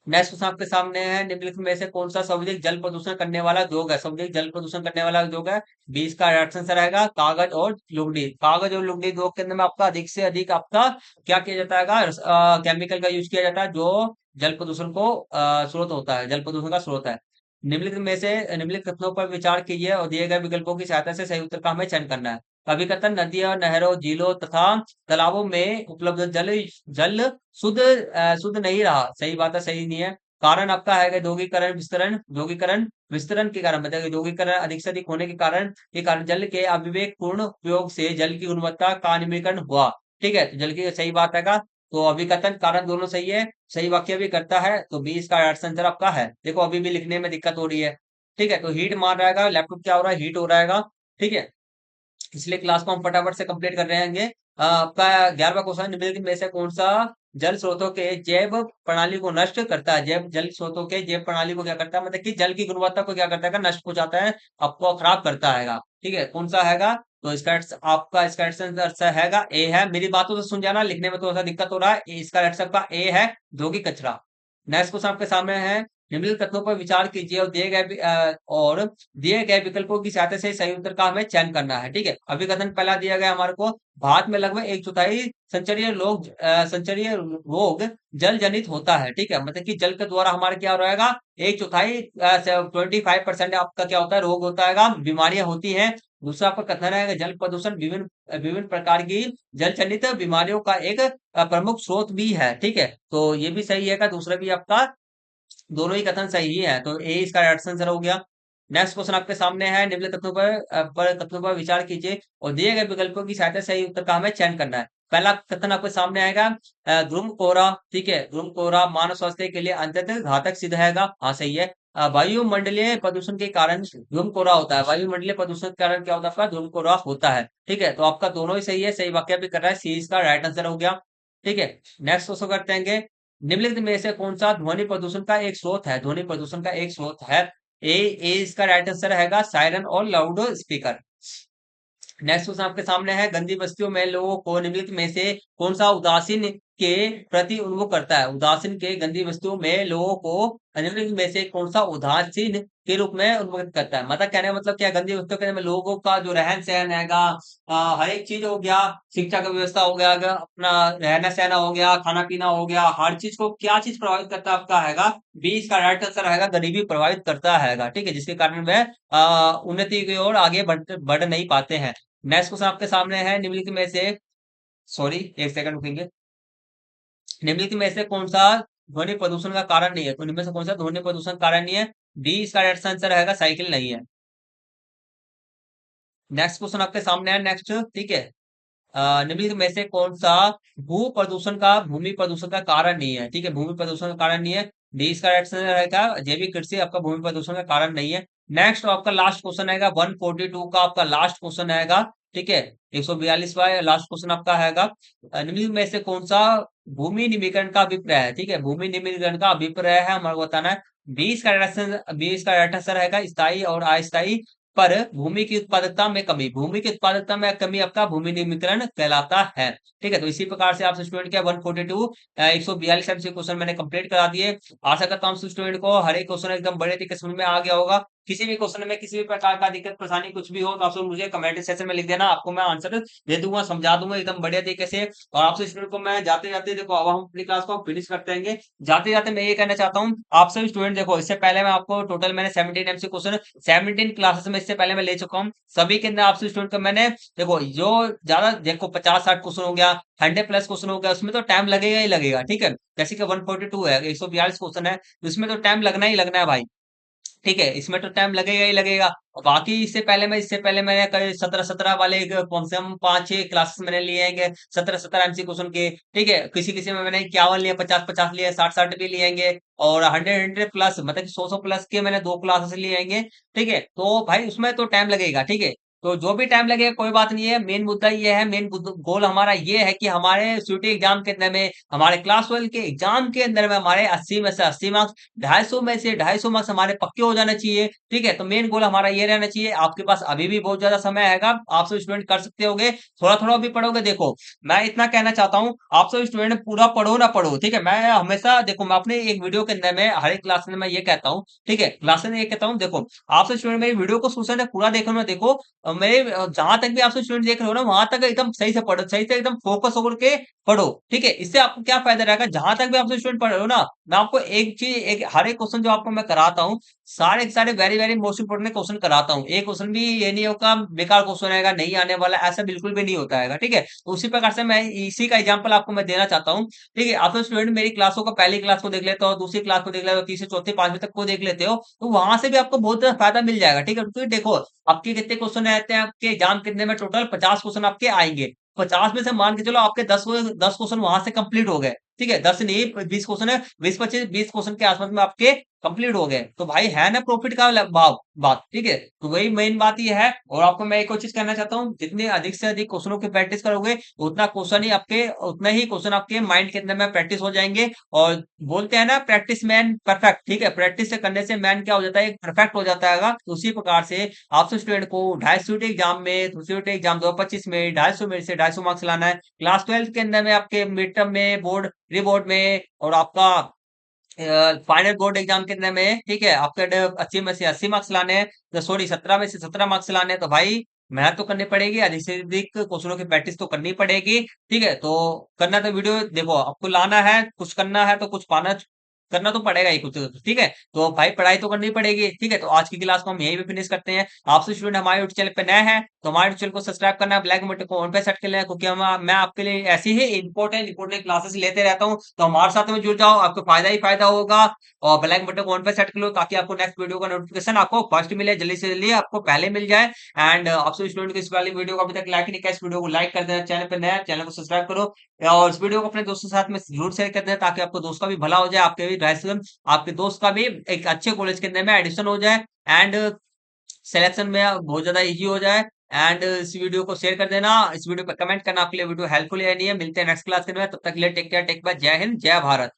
नेक्स्ट क्वेश्चन आपके सामने है, निम्नलिखित में से कौन सा सर्वाधिक जल प्रदूषण करने वाला उद्योग है, सर्वाधिक जल प्रदूषण करने वाला उद्योग है। 20 का राइट आंसर रहेगा कागज और लुगदी। कागज और लुगदी उद्योग के अंदर में आपका अधिक से अधिक आपका क्या किया जाता है, केमिकल का यूज किया जाता है, जो जल प्रदूषण को स्रोत होता है, जल प्रदूषण का स्रोत है। निम्नलिखित कथनों पर विचार कीजिए और दिए गए विकल्पों की सहायता से सही उत्तर का हमें चयन करना है। कभी कथन, नदियों, नहरों, झीलों तथा तालाबों में उपलब्ध जल जल शुद्ध नहीं रहा। सही बात है, सही नहीं है। कारण आपका है दोगीकरण विस्तरण के कारण, मतलब दोगीकरण अधिक से अधिक होने के कारण जल के अविवेक पूर्ण उपयोग से जल की गुणवत्ता का निम्नीकरण हुआ। ठीक है, तो जल की सही बात है। तो अभिकथन कारण दोनों सही है, सही वाक्य भी करता है, तो 20 का आंसर आपका है। देखो अभी भी लिखने में दिक्कत हो रही है। ठीक है, तो हीट मार रहेगा लैपटॉप, क्या हो रहा है, हीट हो रहेगा। ठीक है, इसलिए क्लास को हम फटाफट से कंप्लीट कर रहेंगे। आपका 11वां क्वेश्चन, निम्नलिखित में से कौन सा जल स्रोतों के जैव प्रणाली को नष्ट करता है, जैव जल स्रोतों के जैव प्रणाली को क्या करता है, मतलब कि जल की गुणवत्ता को क्या करता है, नष्ट हो जाता है, आपको खराब करता है। ठीक है, कौन सा हैगा, तो आपका इसका आंसर हैगा ए है। मेरी बातों से सुन जाना, लिखने में थोड़ा सा दिक्कत हो रहा है, इसका आंसर आपका ए है, जो कि कचरा। नेक्स्ट क्वेश्चन आपके सामने है, निम्नलिखित तत्वों पर विचार कीजिए और दिए गए विकल्पों की सहायता से सही उत्तर का हमें चयन करना है। ठीक है, अभिकथन पहला दिया गया हमारे को, भारत में लगभग एक चौथाई संचरीय रोग जल जनित होता है। ठीक है, मतलब कि जल के द्वारा हमारा क्या रहेगा, एक चौथाई 25% आपका क्या होता है, रोग होता है, बीमारियां होती हैं। दूसरा आपका कथन है, जल प्रदूषण विभिन्न विभिन्न प्रकार की जल जनित बीमारियों का एक प्रमुख स्रोत भी है। ठीक है, तो ये भी सही है, का दूसरा भी आपका दोनों ही कथन सही ही है, तो ए इसका राइट आंसर हो गया। नेक्स्ट क्वेश्चन आपके सामने है, निम्नलिखित तत्वों पर विचार कीजिए और दिए गए विकल्पों की सहायता से सही उत्तर का हमें चयन करना है। पहला कथन आपके सामने आएगा, ध्रुव कोहरा। ठीक है, ध्रुव कोहरा मानव स्वास्थ्य के लिए अत्यंत घातक सिद्ध हैगा। हाँ सही है। वायुमंडलीय प्रदूषण के कारण ध्रुव कोहरा होता है। वायुमंडलीय प्रदूषण के कारण क्या होता है, आपका ध्रुव कोहरा होता है। ठीक है, तो आपका दोनों ही सही है, सही वाक्य भी कर रहा है, सी इसका राइट आंसर हो गया। ठीक है, नेक्स्ट क्वेश्चन करते हैं, निम्नलिखित में से कौन सा ध्वनि प्रदूषण का एक स्रोत है, ध्वनि प्रदूषण का एक स्रोत है। ए इसका राइट आंसर रहेगा सायरन और लाउड स्पीकर। नेक्स्ट क्वेश्चन आपके सामने है, गंदी बस्तियों में लोगों को निम्नलिखित में से कौन सा उदासीन के प्रति उन्मुख करता है। उदासीन के गंदी बस्तियों में लोगों को निम्नलिखित में से कौन सा उदासीन के रूप में उन्मुख करता है। मतलब कहने का मतलब क्या, गंदी बस्तियों के अंदर लोगों का जो रहन सहन हैगा, हर एक चीज हो गया, शिक्षा का व्यवस्था हो गया, अपना रहना सहना हो गया, खाना पीना हो गया, हर चीज को क्या चीज प्रभावित करता है आपका हैगा, बी इसका राइट आंसर हैगा, गरीबी प्रभावित करता हैगा। ठीक है, जिसके कारण वह उन्नति की ओर आगे बढ़ नहीं पाते हैं। नेक्स्ट क्वेश्चन आपके सामने है, निम्नलिखित में से, सॉरी एक सेकंड रुकेंगे, निम्नलिखित में से कौन सा ध्वनि प्रदूषण का कारण नहीं है, तो निम्न में से कौन सा ध्वनि प्रदूषण का कारण नहीं है, डी इसका राइट आंसर रहेगा, साइकिल नहीं है। नेक्स्ट क्वेश्चन आपके सामने है, नेक्स्ट। ठीक है, निम्नलिखित में से कौन सा भूमि प्रदूषण का कारण नहीं है। ठीक है, भूमि प्रदूषण का कारण नहीं है, डी इसका राइट आंसर रहेगा, जैविक कृषि आपका भूमि प्रदूषण का कारण नहीं है। नेक्स्ट आपका लास्ट क्वेश्चन आएगा, 142 का आपका लास्ट क्वेश्चन आएगा। ठीक है, 142वां लास्ट क्वेश्चन आपका आएगा, निम्नलिखित में से कौन सा भूमि निमीकरण का अभिप्राय है। ठीक है, भूमि निमीकरण का अभिप्राय है हमारे को बताना है, 20 का राइट आंसर रहेगा, स्थायी और अस्थायी पर भूमि की उत्पादकता में कमी। भूमि की उत्पादकता में कमी आपका भूमि निमीकरण कहलाता है। ठीक है, तो इसी प्रकार से आपसे स्टूडेंट क्या 142 142 एमसी क्वेश्चन मैंने कंप्लीट करा दिए। आशा करता हूँ स्टूडेंट को हर एक क्वेश्चन एकदम बढ़िया तरीके से समझ में आ गया होगा। किसी भी क्वेश्चन में किसी भी प्रकार का दिक्कत परेशानी कुछ भी हो तो आप मुझे कमेंट सेक्शन में लिख देना, आपको मैं आंसर दे दूंगा, समझा दूंगा एकदम बढ़िया तरीके से। और आपसे स्टूडेंट को मैं जाते जाते देखो, अब हम अपनी क्लास को फिनिश करते हैं, जाते जाते मैं ये कहना चाहता हूँ आप सभी स्टूडेंट, देखो इससे पहले मैं आपको टोटल मैंने 17 एमसी क्वेश्चन 17 क्लासेस में इससे पहले मैं ले चुका हूँ। सभी के अंदर आपसे स्टूडेंट को मैंने देखो जो ज्यादा देखो 50-60 क्वेश्चन हो गया, 100 प्लस क्वेश्चन हो गया, उसमें तो टाइम लगेगा ही लगेगा। ठीक है, जैसे कि 142 है, 142 क्वेश्चन है, उसमें तो टाइम लगना ही लगना है भाई। ठीक है, इसमें तो टाइम लगेगा ही लगेगा। और बाकी इससे पहले मैंने कई 17-17 वाले कम से कम 5-6 क्लासेस मैंने लिए हैं, 17-17 एमसी क्वेश्चन के। ठीक है, किसी में मैंने 51 लिए, 50-50 लिए, 60-60 भी लिएंगे, और 100 प्लस मतलब कि 100 प्लस के मैंने 2 क्लासेस लिए हैं। ठीक है, तो भाई उसमें तो टाइम लगेगा। ठीक है, तो जो भी टाइम लगेगा कोई बात नहीं है, मेन मुद्दा ये है, मेन गोल हमारा ये है कि हमारे सीटी एग्जाम के अंदर में, हमारे क्लास 12 के एग्जाम के अंदर में हमारे 80 में से 80 मार्क्स, 250 में से 250 मार्क्स हमारे पक्के हो जाना चाहिए। ठीक है, तो मेन गोल हमारा ये रहना चाहिए। आपके पास अभी भी बहुत ज्यादा समय आएगा, आप सब स्टूडेंट कर सकते होगे, थोड़ा थोड़ा भी पढ़ोगे। देखो मैं इतना कहना चाहता हूँ, आप सब स्टूडेंट पूरा पढ़ो ना पढ़ो, ठीक है, मैं हमेशा देखो, मैं अपने एक वीडियो के अंदर में हर एक क्लास में मैं ये कहता हूँ, ठीक है, क्लास में ये कहता हूँ, देखो आप सब स्टूडेंट मेरी वीडियो को सोच रहे पूरा देखो ना, देखो मेरे जहां तक भी आप सब स्टूडेंट देख रहे हो ना, वहां तक एकदम सही से पढ़ो, सही से एकदम फोकस होकर के पढ़ो। ठीक है, इससे आपको क्या फायदा रहेगा, जहां तक भी आप सब स्टूडेंट पढ़ रहे हो ना, मैं आपको एक चीज, एक हर एक क्वेश्चन जो आपको मैं कराता हूँ, सारे के सारे very very most important question कराता हूँ। एक क्वेश्चन भी ये नहीं होगा बेकार क्वेश्चन रहेगा, नहीं आने वाला, ऐसा बिल्कुल भी नहीं होता है। ठीक है, तो उसी प्रकार से मैं इसी का एग्जांपल आपको मैं देना चाहता हूँ। ठीक है, आप तो स्टूडेंट मेरी क्लासों को, पहली क्लास को देख लेते हो, दूसरी क्लास को देख लेते हो, तीसरी चौथी पांचवी तक को देख लेते हो, तो वहां से भी आपको बहुत ज्यादा फायदा मिल जाएगा। ठीक है, क्योंकि देखो आपके कितने क्वेश्चन रहते हैं, आपके एग्जाम कितने में टोटल 50 क्वेश्चन आपके आएंगे। 50 में से मान के चलो आपके 10 क्वेश्चन वहां से कंप्लीट हो गए। ठीक है, 10 नहीं 20 क्वेश्चन है, 20-25-20 क्वेश्चन के आसपास में आपके कंप्लीट हो गए, तो भाई है ना प्रॉफिट का भाव बात। ठीक है, तो वही मेन बात ये है। और आपको मैं एक और चीज कहना चाहता हूँ, जितने अधिक से अधिक क्वेश्चनों की प्रैक्टिस करोगे, उतना ही क्वेश्चन आपके माइंड के अंदर में प्रैक्टिस हो जाएंगे। और बोलते हैं ना, प्रैक्टिस मैन परफेक्ट। ठीक है, प्रैक्टिस से करने से मैन क्या हो जाता है, परफेक्ट हो जाता है। तो उसी प्रकार से आपसे स्टूडेंट को 250 एग्जाम में, सीयूटी एग्जाम 2025 में 250 में से 250 मार्क्स लाना है। क्लास 12 के अंदर में आपके मिड टर्म में, बोर्ड, प्री बोर्ड में, और आपका फाइनल बोर्ड एग्जाम के अंदर में, ठीक है, आपके 80 में से 80 मार्क्स लाने हैं, तो सॉरी 17 में से 17 मार्क्स लाने हैं, तो भाई मेहनत तो करनी पड़ेगी, अधिक से अधिक क्वेश्चनों की प्रैक्टिस तो करनी पड़ेगी, ठीक है। तो करना तो वीडियो देखो, आपको लाना है, कुछ करना है तो कुछ पाना करना तो पड़ेगा ही कुछ, ठीक है। तो भाई पढ़ाई तो करनी पड़ेगी, ठीक है। तो आज की क्लास को हम यहीं पे फिनिश करते हैं। आपसे स्टूडेंट हमारे यूट्यूब चैनल पे नए हैं तो हमारे चैनल को सब्सक्राइब करना, ब्लैक बटन को ऑन पे सेट कर लें, क्योंकि मैं आपके लिए ऐसी ही इंपॉर्टेंट क्लासेस लेते रहता हूँ। तो हमारे साथ में जुड़ जाओ, आपको फायदा ही फायदा होगा। और बेल आइकन बटन को ऑन पे सेट कर लो, ताकि आपको नेक्स्ट वीडियो का नोटिफिकेशन आपको फर्स्ट मिले, जल्दी से जल्दी आपको पहले मिल जाए। एंड आपसे स्टूडेंट को इस वाली वीडियो को अभी तक लाइक नहीं किया, इस वीडियो को लाइक कर देना, चैनल पे नया चैनल को सब्सक्राइब करो, और इस वीडियो को अपने दोस्तों के साथ में जरूर शेयर कर देना, ताकि आपको दोस्त का भी भला हो जाए, आपके भी आपके दोस्त का भी एक अच्छे कॉलेज के अंदर में एडमिशन हो जाए, एंड सिलेक्शन में बहुत ज्यादा इजी हो जाए। एंड इस वीडियो को शेयर कर देना, इस वीडियो पर कमेंट करना, आपके लिए वीडियो हेल्पफुल है नहीं है। मिलते हैं नेक्स्ट क्लास के अंदर, तब तक के लिए टेक केयर, टेक बाय, जय हिंद, जय भारत।